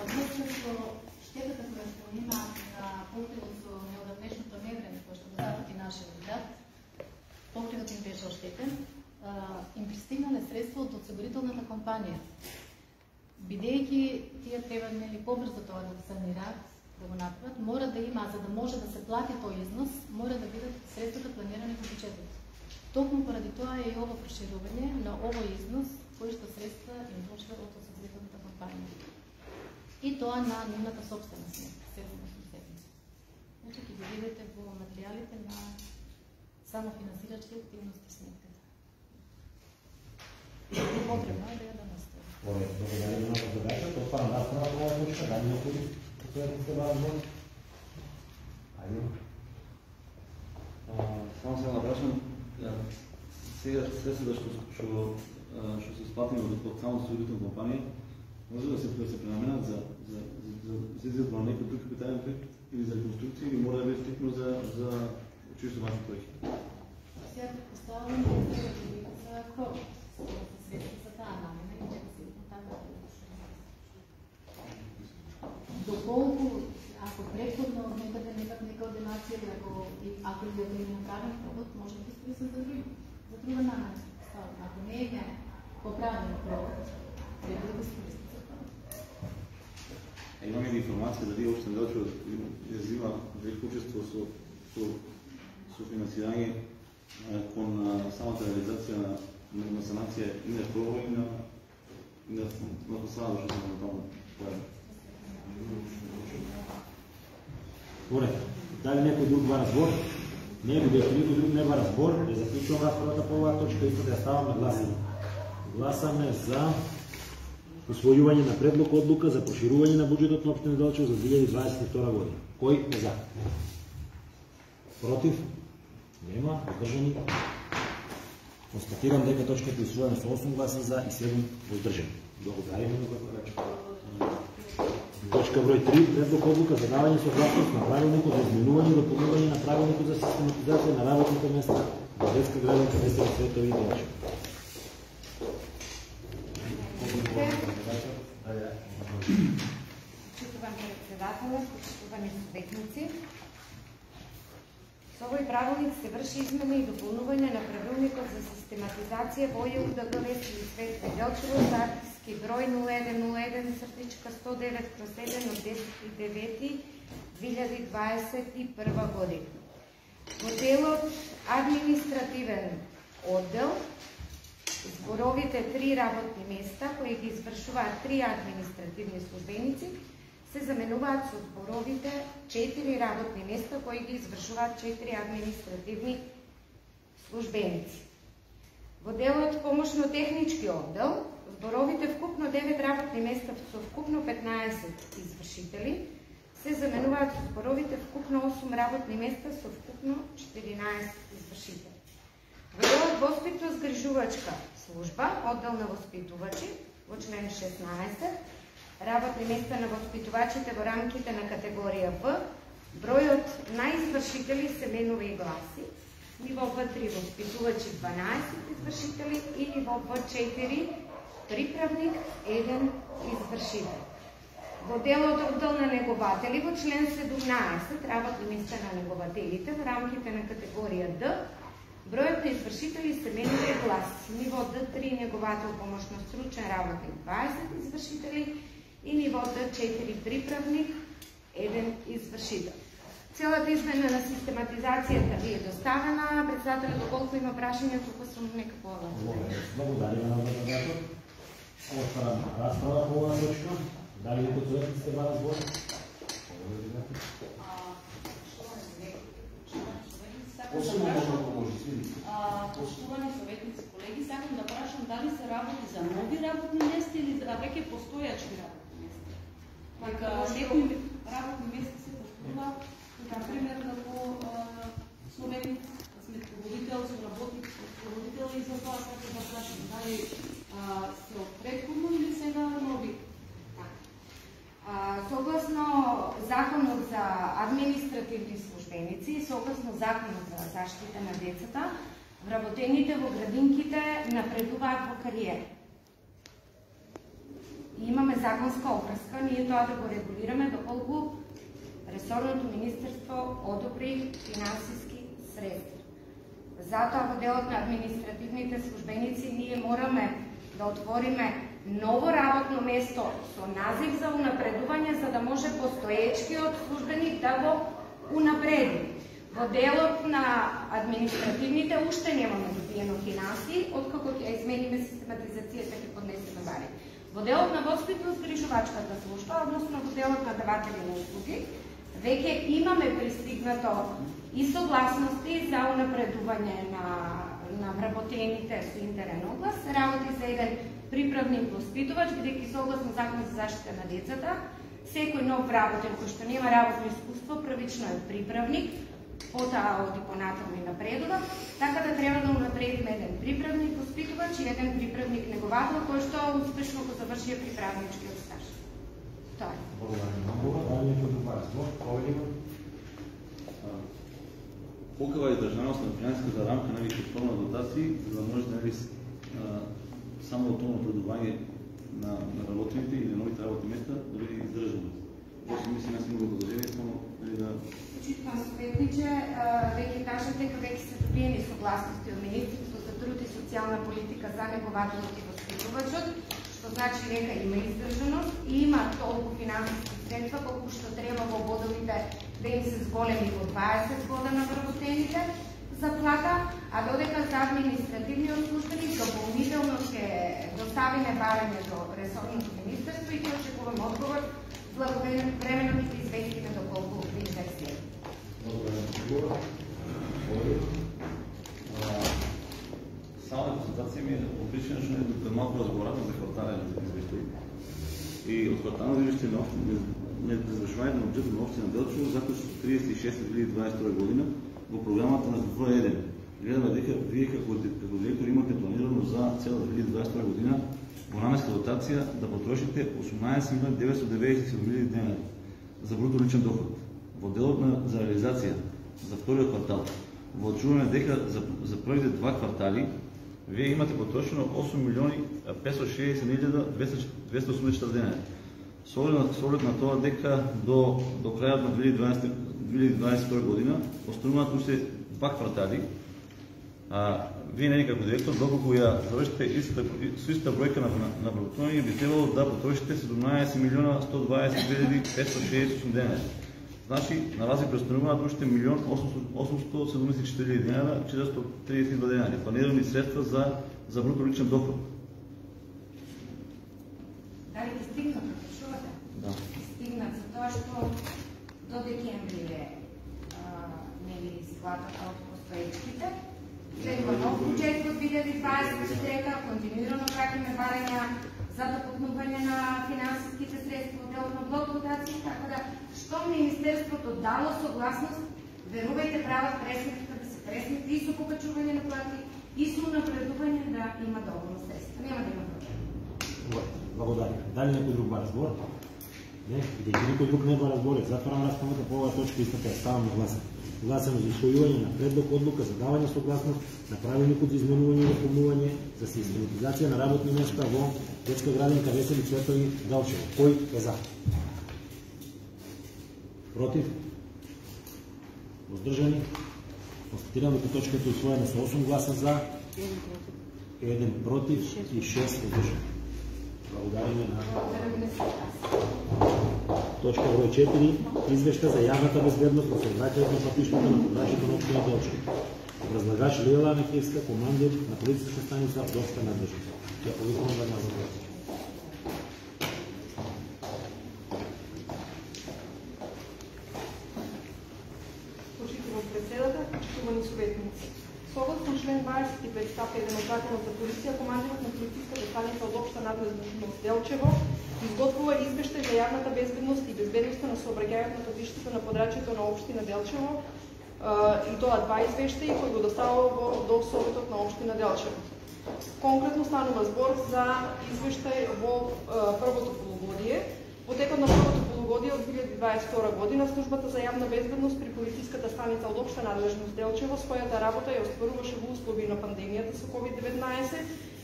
Speaker 8: врска со штетата која што има на покривот со неодамнешното невреме кој што го запати нашиот град, покривот им беше оштетен, им пристигнале средства од осигурителната компанија. Бидејќи тие треба нели побрзо тоа да санираат, да го направат, мора да има, за да може да се плати тој износ, мора да бидат средствата планирани во буџетот. Токму поради тоа е и ово проширување на овој износ, кои што средства им дошла од осигурителната компанија. И тоа на нивната собствена сметка, седмична седмица. Значи ќе ги видите во материјалите на самофинансирачки активности сметката. Потребно е да ја настави.
Speaker 2: Благодаря ви много за задачата. Отварям разправа по оваа точка. Дали некој последен се разговор? Ајде.
Speaker 3: Само се напрашам, сега средствата што се исплатени од самата строителна компанија, може да се пренаменат за изградба на некој друг капитален проект или за реконструкција, или мора да биде стрикно за училиште ваши проекти?
Speaker 8: Сега поставам за кров, за таа намена и дека така. Доколку, ако претходно некаде нека ординација, ако и да е направен провод, може да се за друга намена. Ако не е поправен провод, треба да се користи за това.
Speaker 3: Имаме ли информација дали Општина Делчево ја зима велико учество со финансирање кон самата реализација на санација и на крово и на фасада што се евентуално појави?
Speaker 2: Добре, дали некој друг бара збор? Не, бидејќи никој друг не бара збор, ја заклучувам расправата по оваа точка и да ја ставам на гласање. Гласаме за усвојување на предлог одлука за проширување на буџетот на Општина Делчево за 2022 година. Кој е за? Против? Нема. Воздржани? Констатирам дека точката е усвоена со 8 гласа за и 7 воздржани. Благодаря ви много за Точка број 3. Предлог одлука за давање согласност на правилникот за изменување и дополнување на правилникот за систематизација на работните места во детска градинка Весела Цветови и Делчево.
Speaker 9: Почитувани председателя, почитувани советници. Со овој правилник се врши измена и дополнување на правилникот за систематизација во ЈУДГ Весела Цветови и Делчево за актиски број 0101/109/7 од 10.9.2021 година. Во делот административен оддел зборовите 3 работни места кои ги извршуваат 3 административни службеници се заменуваат со зборовите 4 работни места кои ги извршуваат 4 административни службеници. Во делот помошно-технички оддел зборовите вкупно 9 работни места со вкупно 15 извршители се заменуваат со зборовите вкупно 8 работни места со вкупно 14 извршители. Во делот воспитно-згрижувачка служба, оддел на воспитувачи, во член 16, работни места на воспитувачите во рамките на категорија В, бројот на извршители се менува и гласи. Ниво В3 воспитувачи 12 извршители и ниво В4 приправник 1 извршител. Во делот оддел на негователи во член 17, работни места на негователите во рамките на категорија Д, бројот на извршители се менува и гласи. Ниво Д3 неговател помошно стручен работник 20 извршители и ниво Д4 приправник 1 извршител. Целата измена на систематизацијата ви е доставена. Председателот, доколку има прашања, тука сум нека по-ова.
Speaker 2: Благодаря на председател. Отварам расправа по оваа точка. Дали некој советник сте бара збор?
Speaker 7: Поштовани советници, колеги, сакам да прашам дали се работи за нови работни места или за веќе постојачки работни места. Дека некои работни места се постојува, например, како советник, сметководител, соработник, сметководител и за тоа сакам да прашам дали се од претходно или сега нови.
Speaker 9: Согласно Законот за административни службеници и согласно Законот за заштита на децата, вработените во градинките напредуваат во кариера. И имаме законска обврска, ние тоа да го регулираме доколку ресорното министерство одобри финансиски средства. Затоа во делот на административните службеници ние мораме да отвориме ново работно место со назив за унапредување, за да може постоечкиот службеник да го унапреди. Во делот на административните уште немаме добиено финанси, откако ќе измениме систематизацијата ќе поднесеме бари. Во делот на воспитно-згрижувачката служба, односно во делот на даватели на услуги, веќе имаме пристигнато и согласности за унапредување на на вработените со интерен оглас, работи за еден приправник воспитувач, бидејќи согласно Закон за заштита на децата, секој нов вработен кој што нема работно искуство, првично е приправник, потоа оди понатаму и напредува, така да треба да унапредиме еден приправник воспитувач и еден приправник неговател кој што успешно го завршија приправничкиот стаж. Тоа е.
Speaker 3: Покава е државност на финансиската рамка на високофорна дотации, за да може да не само отолно предување на работените и на новите работни места да биде издржано. Значи, мислим, аз имам продолжение, само да...
Speaker 9: Читам, Светниче, веќе кажат дека веќе се добиени согласности од Министерството за труд и социјална политика за негователот и воспитувачот, што значи дека има издржаност и има толку финансиски средства колку што треба во бодовите да им се зголеми во 20 година на вработените заплата, а додека за административниот службеник дополнително ќе доставиме барање до ресорното министерство и ќе очекуваме одговор благовремено ќе известиме доколку ви интересира.
Speaker 3: Само констатација ми е отлична, што е малку разговараме за квартален извештај. И од квартално извештај на завршувањето на бюджетот на општина Делчево заклучно 36.2022 година во програмата на В1. Гледаме дека вие како директор имате планирано за цела 2022 година во наменска дотација да потрошите 18.997.000 денари за бруто личен доход. Во делот за реализација за вториот квартал во очуваме дека за првите два квартали вие имате потрошено 8.560.284 денари. Со оглед на тоа дека до крајот на 2022 година остануваат уште два квартали, вие не како директор, доколку ја завршите со иста бројка на вработување, би требало да потрошите 17.122.568 денари. Значи, на вас ви остануваат уште 1.874.000 денари, 432 денари, планирани средства за бруто личен доход.
Speaker 9: Дали ги стигнат, чувате?
Speaker 3: Да.
Speaker 9: Стигнат за тоа што до декември не ви изплатата од постоечките. Следва нов буџет во 2023, континуирано праќаме барања за допълнување на финансиските средства од делот на блок дотации, така да што Министерството дало согласност, верувајте, прават пресметка да се пресмети и со покачување на плати, и со напредување да има доволно средства. Нема да има проблем.
Speaker 2: Благодаря. Дали некој друг бара збор? Не, бидејќи никој друг не бара збор, затварам расправата по оваа точка и ставам на гласање. Гласаме за усвојување на предлог одлука за давање согласност на правилникот за изменување и дополнување за систематизација на работни места во детска градинка Весели Цветови Делчево. Кој е за? Против? Воздржани? Констатирам дека точката е усвоена со 8 гласа за, 1 против и 6 воздржани. Благодариме на точка број 4, извешта за јавната безбедност на сообраќајот на патиштата на подрачјето на општина Делчево. Образлагач Лела Мекевска, командир на полициска станица од општа надлежност. Ја повикувам да назовете.
Speaker 10: Почитувам председател, почитувани советници. Согласно член 25 став 1 од Законот за полиција, командирот на полициската станица од општа надлежност Делчево изготвува извештај за јавната безбедност и безбедноста на сообраќајот на патиштата на подрачјето на општина Делчево, и тоа два извештаи кои го доставува до Советот на општина Делчево. Конкретно станува збор за извештај во првото полугодие. Во текот на првото полугодие од 2022 година службата за јавна безбедност при полициската станица од општа надлежност Делчево својата работа ја остваруваше во услови на пандемијата со COVID-19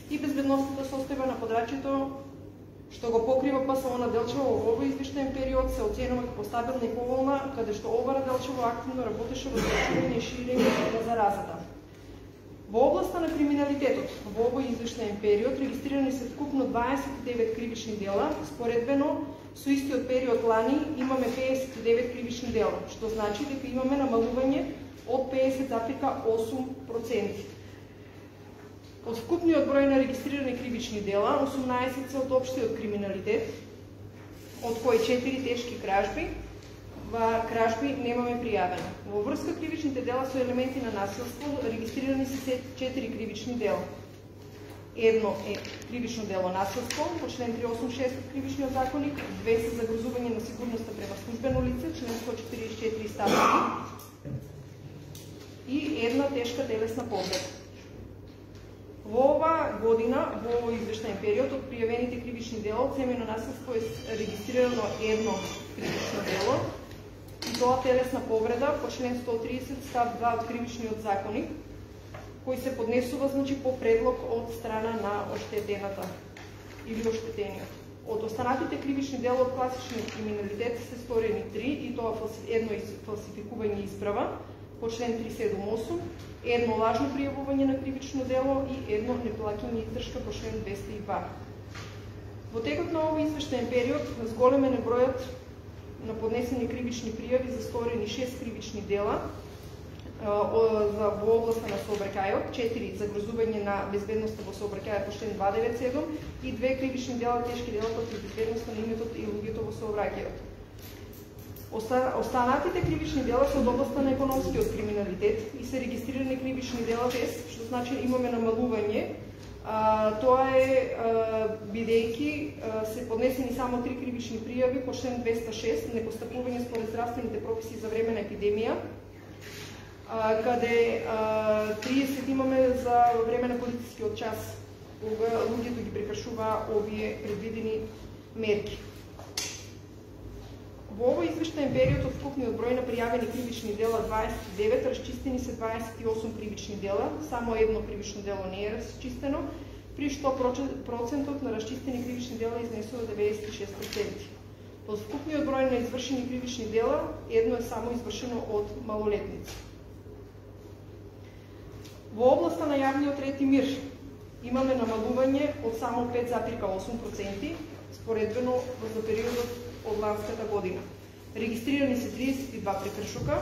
Speaker 10: и безбедностната состојба на подрачјето што го покрива ПСО на Делчево во овој извештаен период се оценува како стабилна и поволна, каде што ОВР Делчево активно работеше во спречување и ширење на заразата. Во областа на криминалитетот, во овој извештаен период регистрирани се вкупно 29 кривични дела, споредбено со истиот период лани имаме 59 кривични дела, што значи дека имаме намалување од 50,8%. Од вкупниот број на регистрирани кривични дела, 18 се од општиот криминалитет, од кои 4 тешки кражби, кражби немаме пријавено. Во врска кривичните дела со елементи на насилство регистрирани се 4 кривични дела. Едно е кривично дело насилство по член 386 од Кривичниот законник, 2 се загрозување на сигурноста према службено лице, член 144 став 3, и една тешка телесна повреда. Во ова година, во овој извештаен период, од пријавените кривични дела од семејно насилство е регистрирано едно кривично дело, и тоа телесна повреда по член 130 став 2 од Кривичниот законник, кој се поднесува по предлог од страна на оштетената или оштетениот. Од останатите кривични дела од класичниот криминалитет се сторени 3, и тоа едно фалсификување исправа по член 378, едно лажно пријавување на кривично дело и едно неплаќање издршка по член 202. Во текот на овој извештаен период зголемен е бројот на поднесени кривични пријави за сторени 6 кривични дела во областа на сообраќајот, 4 за загрозување на безбедноста во сообраќајот по член 297 и 2 кривични дела тешки дела против безбедноста на иметот и луѓето во сообраќајот. Останатите кривични дела се од областа на економскиот криминалитет и се регистрирани кривични дела без, што значи имаме намалување. Тоа е бидејќи се поднесени само 3 кривични пријави по член 206 непостапување според здравствените прописи за време на епидемија, каде 30 имаме за време на полицискиот час, кога луѓето ги прекршуваа овие предвидени мерки. Во овој извештаен период од вкупниот број на пријавени кривични дела 29, расчистени се 28 кривични дела, само едно кривично дело не е расчистено, при што процентот на расчистени кривични дела изнесува 96%. Од вкупниот број на извршени кривични дела, едно е само извршено од малолетници. Во областа на јавниот ред и мир имаме намалување од само 5,8% споредбено за периодот од ланската година. Регистрирани се 32 прекршука,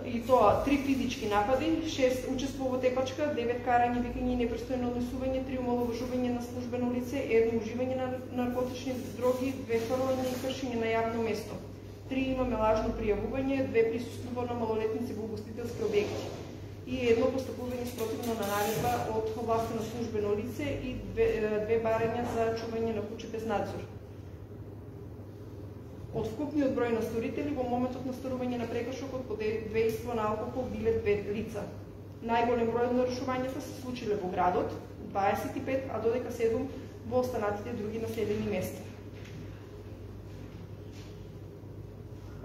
Speaker 10: и тоа 3 физички напади, 6 учество во тепачка, 9 карање, викање и непристојно однесување, 3 омаловажување на службено лице, 1 уживање на наркотични дроги, 2 фрлање и кршење на јавно место. 3 имаме лажно пријавување, 2 присуство на малолетници во угостителски објекти и 1 постапување спротивно на наредба од овластено службено лице и 2 барања за чување на куќа без надзор. Од вкупниот број на сторители во моментот на сторување на прекршокот по дејство на алкохол биле 2 лица. Најголем број од нарушувањата се случиле во градот, 25, а додека 7 во останатите други населени места.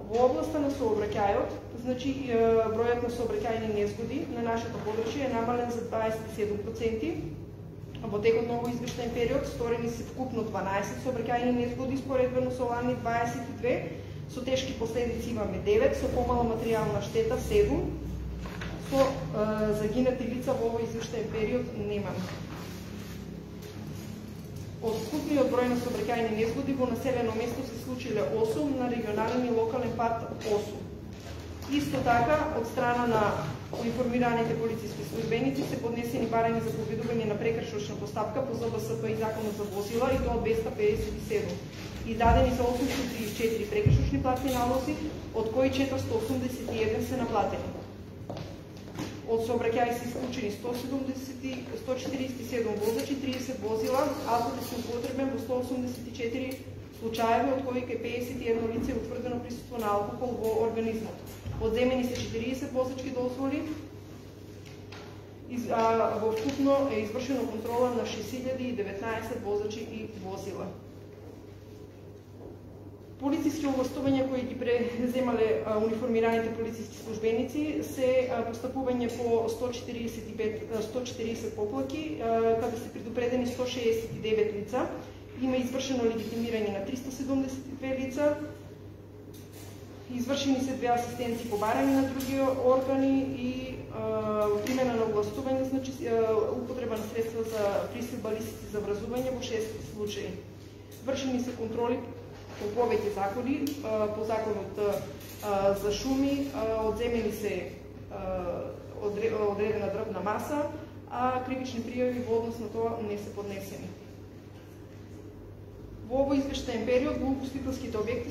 Speaker 10: Во областа на сообраќајот, значи бројот на сообраќајни незгоди на нашето подрачје е намален за 27%. Во текот на овој извештаен период сторени се вкупно 12 сообраќајни незгоди споредбено со лани 22, со тешки последици имаме 9, со помала материјална штета 7, со загинати лица во овој извештаен период немаме. Од вкупниот број на сообраќајни незгоди во населено место се случиле 8, на регионален и локален пат 8. Исто така, од страна на информираните полициски службеници се поднесени барања за поведување на прекршочна постапка по ЗБСП и Законот за возила, и тоа 257. И дадени се 834 прекршочни платни налози, од кои 481 се наплатени. Од сообраќаи се исклучени 147 возачи, 30 возила, алкотесен употребен во 184 случаеви, од кои кај 51 лице е утврдено присуство на алкохол во организмот. Одземени се 40 возачки дозволи, во вкупно е извршено контрола на 6019 возачи и возила. Полициски овластувања кои ги преземале униформираните полициски службеници се постапување по 140 поплаки, каде се предупредени 169 лица, има извршено легитимирање на 372 лица, извршени се 2 асистенци по барање на други органи и примена на овластување, значи употреба на средства за присилба, лисици за вразување во 6 случаи. Вршени се контроли по повеќе закони, по законот за шуми, одземени се одредена дрвна маса, а кривични пријави во однос на тоа не се поднесени. Во овој извештаен период во угостителските објекти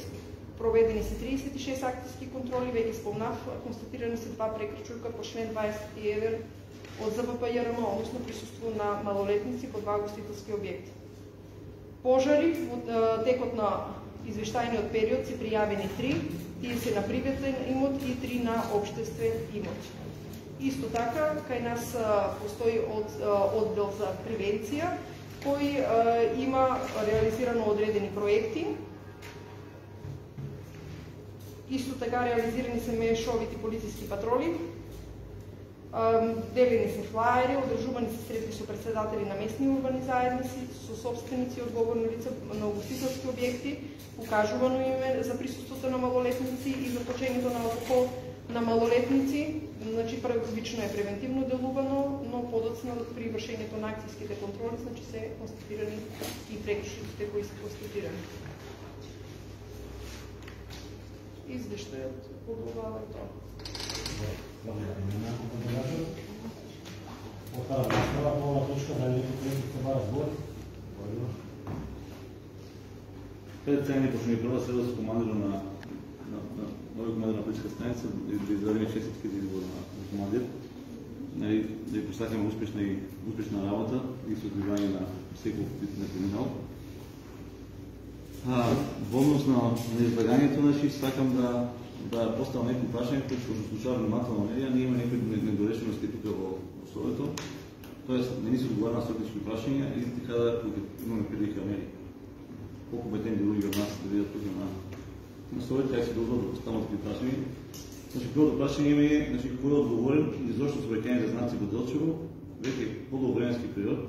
Speaker 10: Проведени се 36 акцијски контроли, веќе спомнав, констатирани се 2 прекршувања по член 21 од ЗВП-ЈРМ, односно присуство на малолетници во 2 гостителски објекти. Пожари во текот на извештајниот период се пријавени 3, тие се на приватен имот и 3 на општествен имот. Исто така, кај нас постои оддел за превенција, кој има реализирано одредени проекти. Исто така реализирани се мешовити полициски патроли, делени се флаери, одржувани се средби со председатели на местни урбани заедници, со собственици и одговорни лица на угостителски објекти, укажувано име за присуството на малолетници и за точењето на алкохол на малолетници. Значи, првично е превентивно делувано, но подоцна при вршењето на акцијските контроли, значи се констатирани и прекршиците кои се констатирани. Извештајот подобава и тоа.
Speaker 2: Отварам расправа по оваа точка, дали некој кој се бара збор?
Speaker 3: Пред цени почне прва следа со командирот на нови командир на полициска станица, да израдиме честитки за избор на командир, да ја посакаме успешна работа и со одбивање на секој вид на криминал. Во однос на излагањето, значи, сакам да поставам некои прашања кои што случува внимателно медија, ние има некои недорешености тука во Совето, тоест не ни се одговара на советнички прашања и така да имаме прилика медија. По-компетентни луѓе од нас да видат тука на Совет, как се должно да поставам такви прашања. Значи, првото прашање име е, значи, кој е одговорен и зашто сообраќајните знаци во Делчево веќе подолговременски период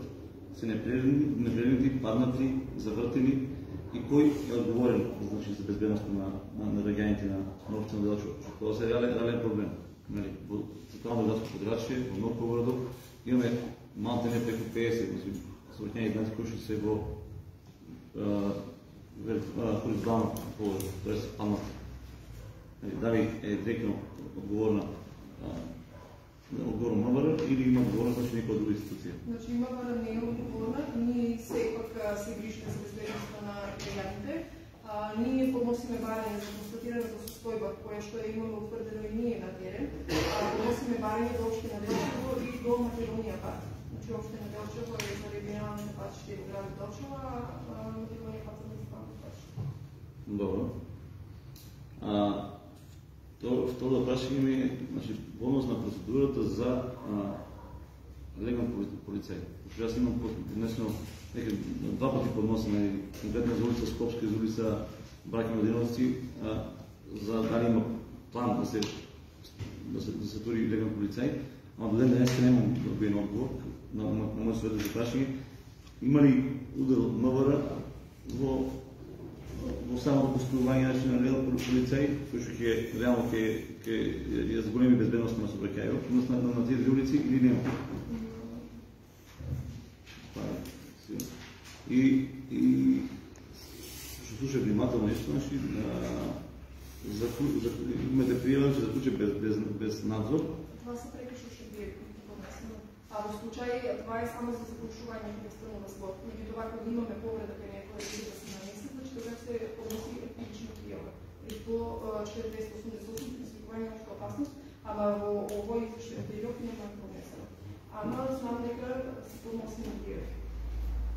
Speaker 3: се непреведени, паднати, завртени и кој е одговорен, значи, за безбедноста на граѓаните на општина Делчево. Тоа се реален проблем. Во Централно градско подрачје, во Нов Погородок, имаме малку не преку 50 сообраќајни знаци кои што се во хоризонтално положение, т.е. паднати. Дали е директно одговорна МВР или има одговорност на некоја друга институција?
Speaker 10: Значи МВР не е одговорна, ние сепак се грижиме за безбедноста на граѓаните. Ние подносиме барање за констатираната состојба која што ја имаме утврдено и ние на терен. Подносиме барање до општина Делчево и до Македонија пат. Значи општина Делчево е за регионалните патишта во градот Делчево, а Македонија пат за муниципалните патишта.
Speaker 3: Добро. Второ прашање ми е, значи, во однос на процедурата за легален полицај. Јас имам поднесено два пати подносено, конкретно за улица Скопска и за улица Браќа Младеновци, за дали има план да се тури легален полицај, ама до ден денеска немам добиен одговор на мојот следващо прашање. Има ли удел МВР во самото поступување на легален полицај, кој што ќе реално ќе ја зголеми безбедноста на сообраќајот, на тези улици или нема? И што слуша внимателно нешто, значи, имате пријава че заклуче без надзор.
Speaker 10: Това се прекршуваше вие поднесено. А во случај това е само за заклучување на станува спор. Меѓутоа кога имаме повреда кај некој да се намеси, значи тогаш се подноси епидична пријава. И по член 288 предизвикување на општа опасност, ама во овој извештајен период нема поднесено. Ама знам дека се подноси на пријави.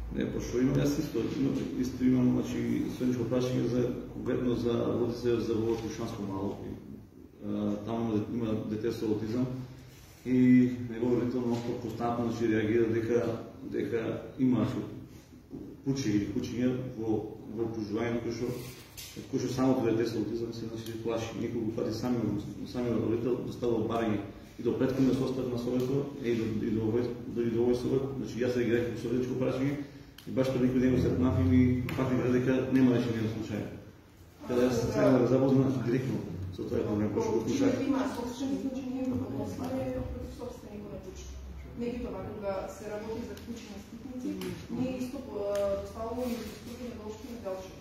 Speaker 3: Не, пошто имам, јас исто имам, значи, следничко прашање за конкретно за работите за Волошко мало. Таму има дете со аутизам и негово родител носно константно значи реагира дека има кучи или кучиња во окружување кој што самото дете со аутизам се значи плаши. Неколку пати самиот родител доставува барање и до претходниот состав на Совето и до овој Совет, значи јас реагирав по советничко прашање и баш пред некој ден го сретнав и ми пак ми каза дека нема решение на случај. Каде јас сега да запознам директно со тој проблем, кој што го слушај.
Speaker 10: Има собствени случаи, ние го подносиме против собственикот на куќа. Меѓутоа, кога се работи за куќни скитници, ние исто доставуваме и служби на општина Делчево.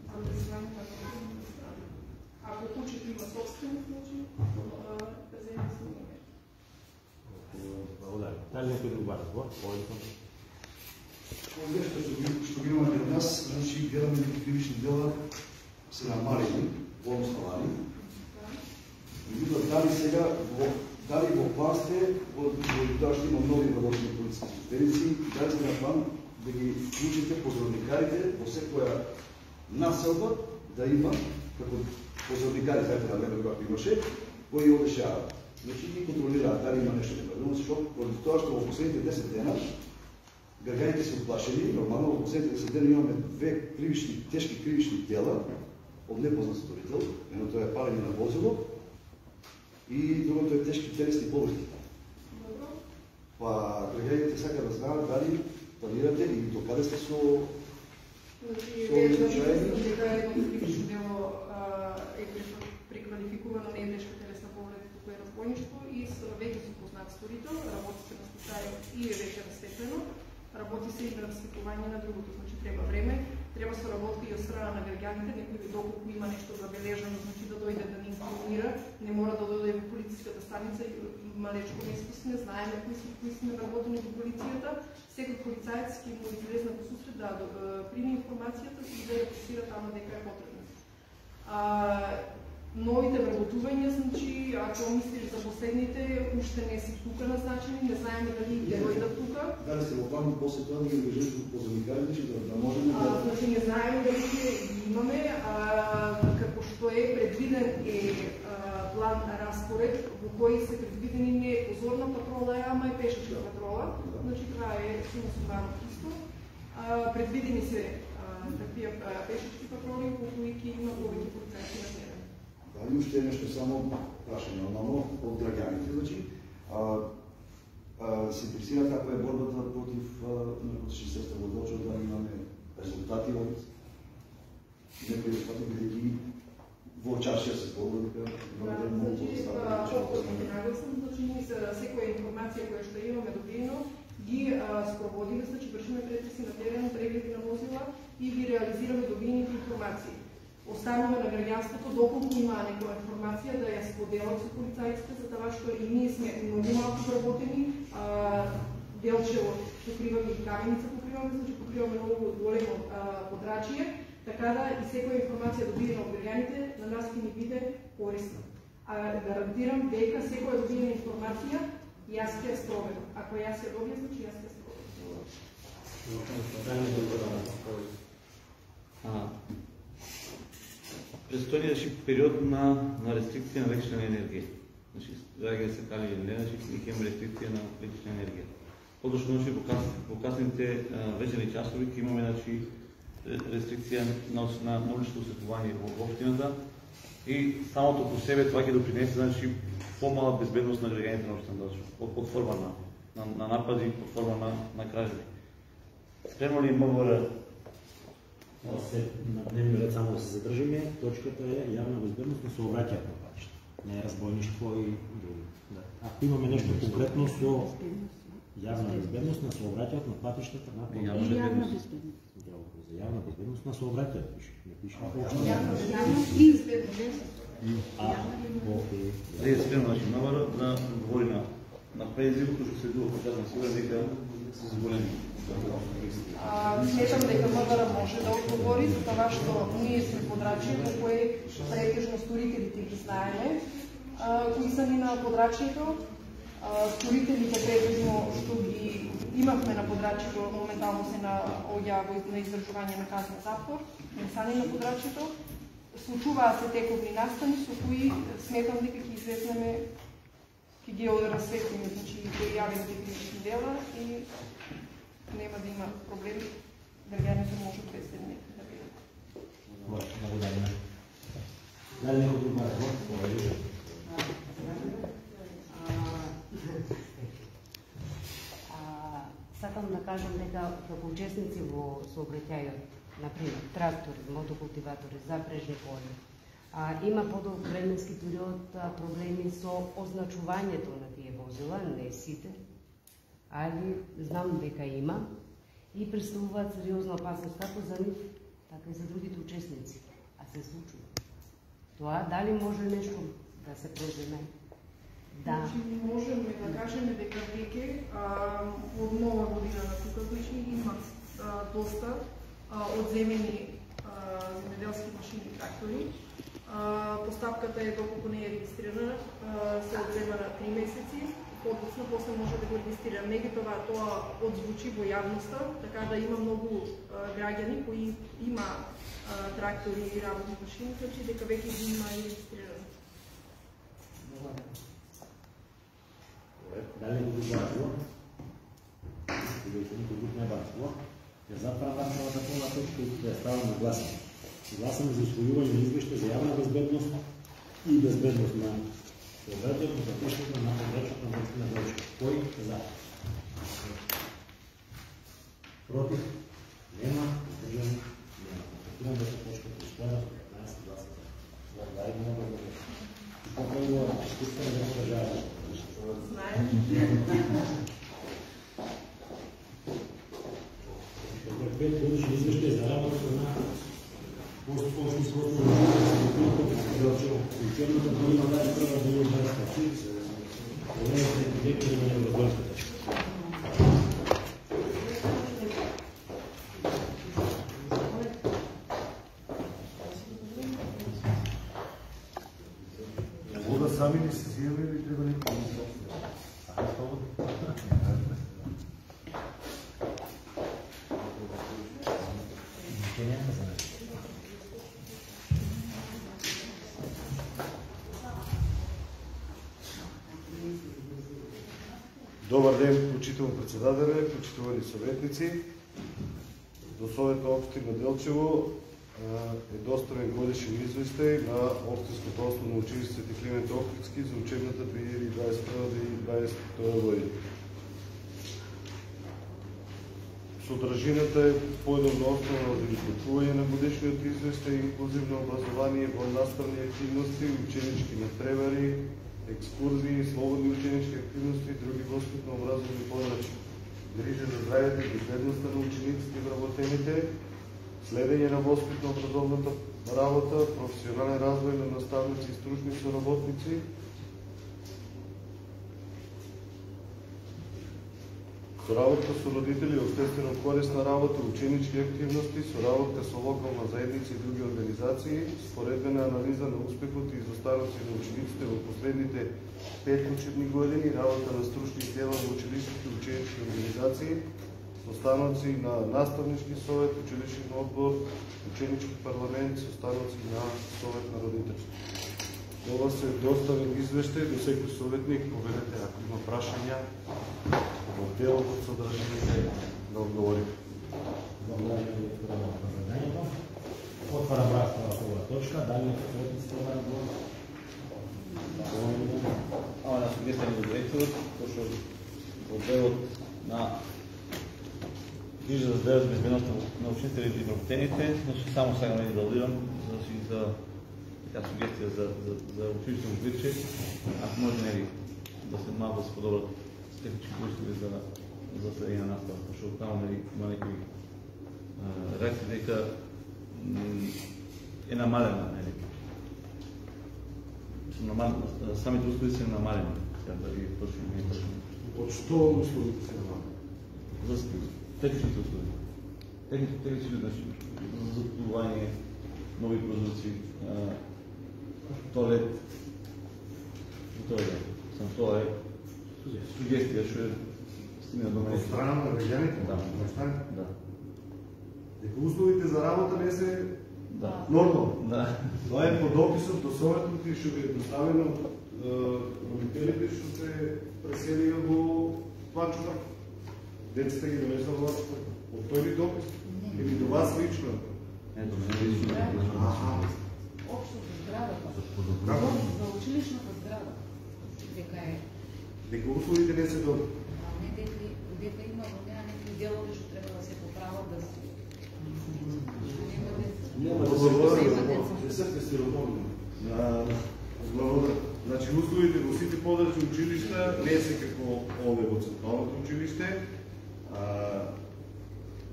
Speaker 10: За презивање на конкретна страна. Ако куќето има собственик, значи презивање се не е.
Speaker 2: Благодарам. Дали некој друг бар збор?
Speaker 1: Нещо што ги имаме пред нас, значи гледаме дека кривични дела се намалени, во основани. Меѓутоа, дали сега, дали во план сте, во тоа што има нови работни полициски службеници, дали сте на план да ги вклучите позорникарите во секоја населба да има, како позорникари, знаете на време како имаше, кои одешаваат. Значи ги контролираат дали има нешто неправилно, зашто поради тоа што во последните 10 дена граѓаните се уплашени, нормално во последните 10 дена имаме две тешки кривични дела од непознат сторител, едното е палење на возило и другото е тешки телесни повреди. Па граѓаните сака да знаат дали планирате и до каде сте со
Speaker 10: случаи. Дека едно кривично дело е преквалификувано, не е тешка телесна повреда, туку е разбойништво и веќе се познат сторител, работи се на случај и е веќе разсветлено, работи се и на разсветлување на другото, значи треба време, треба соработка и од страна на граѓаните, некој доколку има нешто забележано, значи да дојде да ни информира, не мора да дојде во полициската станица, малечко место сме, знаеме кои сме работени во полицијата, секој полицаец ќе му излезна по сусрет да прими информацијата и да ја пасира таму дека е потребно. Новите вработувања, значи, ако мислиш за последните, уште не си тука назначени, не знаеме дали ќе дојдат тука.
Speaker 1: Дали сте во план после тоа да ги ангажирате позорникарите, да можеме да...
Speaker 10: Значи, не знаеме дали ќе имаме, како што е предвиден план распоред, во кој се предвидени не е позорна патрола, ама е пешачка патрола. Значи, това е сума сумарно исто. Предвидени се таквија пешачки патроли, во кои ќе има повеќе полицајци на терен.
Speaker 1: Дали уште е нешто само прашање, нормално од граѓаните, значи, се интересира како е борбата против наркотични средства во Делчево, да имаме резултати од некои резултати, бидејќи во чашија се зборува дека
Speaker 10: значи, ние за секоја информација која што имаме добиено, ги спроводиме, значи вршиме претреси на терен, прегледи на возила и ги реализираме добиените информации. Останува на граѓанството, доколку има некоја информација, да ја споделат со полицајците, за тоа што и ние сме многу малку вработени, Делчево покриваме и Каменица покриваме, значи покриваме многу големо подрачје, така да и секоја информација добиена од граѓаните на нас ќе ни биде корисна. Гарантирам дека секоја добиена информација јас ќе ја спроведам. Ако јас ја добијам, значи јас ќе
Speaker 3: спроведам. Предстои период на рестрикција на електрична енергија. Значи, граѓаните се кали или не, значи ќе имаме рестрикција на електрична енергија. Подошно, значи, во касните вечерни часови ќе имаме, значи, рестрикција на улично осветлување во општината и самото по себе тоа ќе допринесе, значи, помала безбедност на граѓаните на општината, значи, под форма на напади, под форма на кражби. Спремно ли МВР
Speaker 2: на дневниот ред само да се задржиме, точката е јавна безбедност на сообраќајот на патишта. Не е разбойништво и други. Да. Ако имаме нешто конкретно со јавна безбедност на сообраќајот на патиштата на
Speaker 3: јавна безбедност.
Speaker 2: За јавна безбедност на сообраќајот пише. Не пише
Speaker 3: Дали е спремно, значи, МВР да говори на презивот, кој што се било показано сигурно дека се зголеми.
Speaker 10: Сметам дека МВР може да одговори, за тоа што ние сме подрачјето кое претежно сторителите ги знаеме, кои са ни на подрачјето. Сторителите претежно што ги имавме на подрачјето, моментално се наоѓаа на издржување на казна затвор, не са ни на подрачјето. Случуваат се тековни настани со кои сметам дека ќе излезнеме, ќе ги расветлиме, значи ќе јавиме кривични дела и нема да има проблеми, граѓаните може безбедни да бидат.
Speaker 2: Благодарам. Дали некој друг вопрос?
Speaker 11: Сакам да кажам дека како учесници во сообраќајот, например, трактори, мотокултиватори, запрежни коли, има подолг временски период проблеми со означувањето на тие возила, не сите, али знам дека има и представуваат сериозна опасност како за нив, така и за другите учесници. А се случува. Тоа дали може нешто да се преземе? Да.
Speaker 10: Значи, можеме да кажеме дека веќе од нова година на тука, значи има доста одземени земеделски машини и трактори. Постапката е, доколку не е регистрирана, се одзема на 3 месеци, подоцна после може да го регистрира. Меѓутоа тоа одзвучи во јавноста, така да има многу граѓани кои има трактори и работни машини, значи дека веќе ги има и регистрирани.
Speaker 2: Дали го гласува? Никой друг не гласува. Затварам цялата пълна точка и да ставам на гласен. Гласен за усвоюване на извеща за явна безбедност и безбедност на съобразието за пишването на подречната на точка. Кой е за? Против? Нема. Въздържани? Нема. Констатирам да се точка постоянно с 15 гласа. Благодаря ви много. И по-пълно изкуствено да продължава.
Speaker 10: Знаем.
Speaker 2: Пет годишни извещи за работата на постпочни сложно учебната година да е първа да има 20 пъти. Времето е директори на Европейската.
Speaker 5: Вода сами ли се взимаме или трябва ли да
Speaker 1: Добър ден, почитувам председателя, почитувани съветници. До Совета Општина Делчево е достроен годишен извещай на Општинското основно училище Свети Климент Охридски за учебната 2021-2022 година. Содржината е подобна основа за изготвување на годишниот извештај, инклузивно образование, наставни активности, ученички надпревари, екскурзии, слободни ученички активности и други воспитно-образовни подрачи. Грижа за здравјето и безбедноста на учениците и вработените, следење на воспитно-образовната работа, професионален развој на наставници и стручни соработници, соработка со родители, обществено корисна работа, ученички активности, соработка со локална заедница и други организации, споредбена анализа на успехот и изостаноци на учениците во последните 5 учебни години, работа на стручни тела во училищните и ученички организации, останоци на наставнички совет, училищен одбор, ученички парламент, останоци на совет на родители. Ова се доставен извештај до секој советник, поведете ако има прашања во делот од содржините да одговори.
Speaker 2: Благодаря ви за заданието. Отварям разправа по оваа точка. Дали советниците да говорат?
Speaker 3: Ама на сугестија на директорот, пошто во делот на грижа за здравјето и безбедноста на учителите и вработените, значи само сега не дължирам, значи за сугестија за училищно училище, ако може да се малко да се подобрат технички услови за следење на настава, защото там има некои реакции дека е намалена, самите услови се намалени, да ви точно не е точно.
Speaker 5: От што условите се намалени?
Speaker 3: За техничните услови. Технични, значи, за затворување, нови прозорци, туалет, тоа е сугестија, што е стигна до мене.
Speaker 5: От страна на граѓаните?
Speaker 3: Да.
Speaker 5: Да. Дека условите за работа не се нормално.
Speaker 3: Да.
Speaker 5: Тоа е по дописот до Советот и што ви е доставено родителите што се преселија во Плачука. Децата ги донесла во Плачука. Од тој ли допис? Или до вас лично?
Speaker 3: Не, до мене лично.
Speaker 7: Общо за зградата.
Speaker 5: Како?
Speaker 7: За училищната зграда. Дека е.
Speaker 5: Дека условите не се добри.
Speaker 7: Не дека има во неа некои делови што треба да се поправат, да се...
Speaker 5: Нема да се сироморни. Значи, условите во сите подрачни училишта не се како овде во Централното училиште.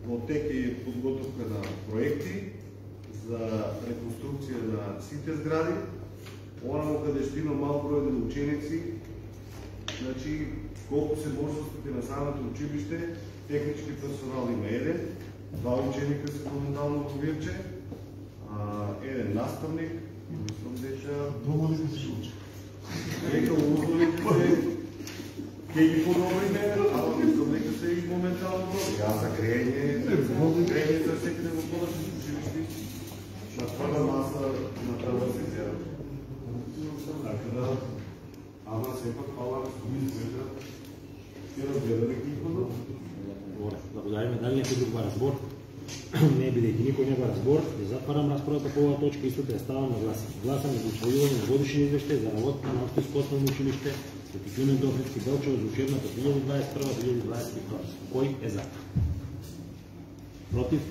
Speaker 5: Во тек е подготовка на проекти за реконструкција на сите згради. Онamo каде што има мал број на ученици, значи колку се можностите на самото училиште, технички персонал има еден, 2 ученика се моментално во Вирче, еден наставник и мислам дека домовите се учи. Дека условите ќе ги подобриме, ама мислам дека се и моментално добри. А за грејење за секој во подобни училишти на прва маса на прва секција. Така да, ама сепак фала на студентите ќе разгледаме ги подобни.
Speaker 2: Благодариме. Дали некој друг бара збор? Не бидејќи никој не бара збор, ја затварам расправата по оваа точка и истата ја ставам на гласање. Гласаме за усвојување на годишен извештај за работата на Општинско основно училиште Свети Климент Охридски Белчево за учебната 2021-2022. Кој е за? Против?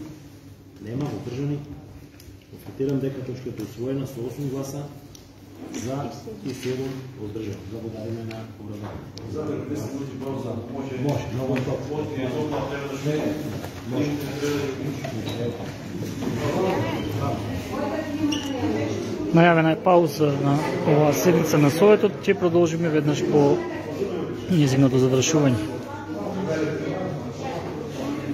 Speaker 2: Нема, водржани. Констатирам дека точката е усвоена со 8 гласа за и 7 водржани. Благодариме на образованието. Може, многу топ. Може.
Speaker 12: Најавена е пауза на оваа седница на Советот, ќе продолжиме веднаш по нејзиното завршување.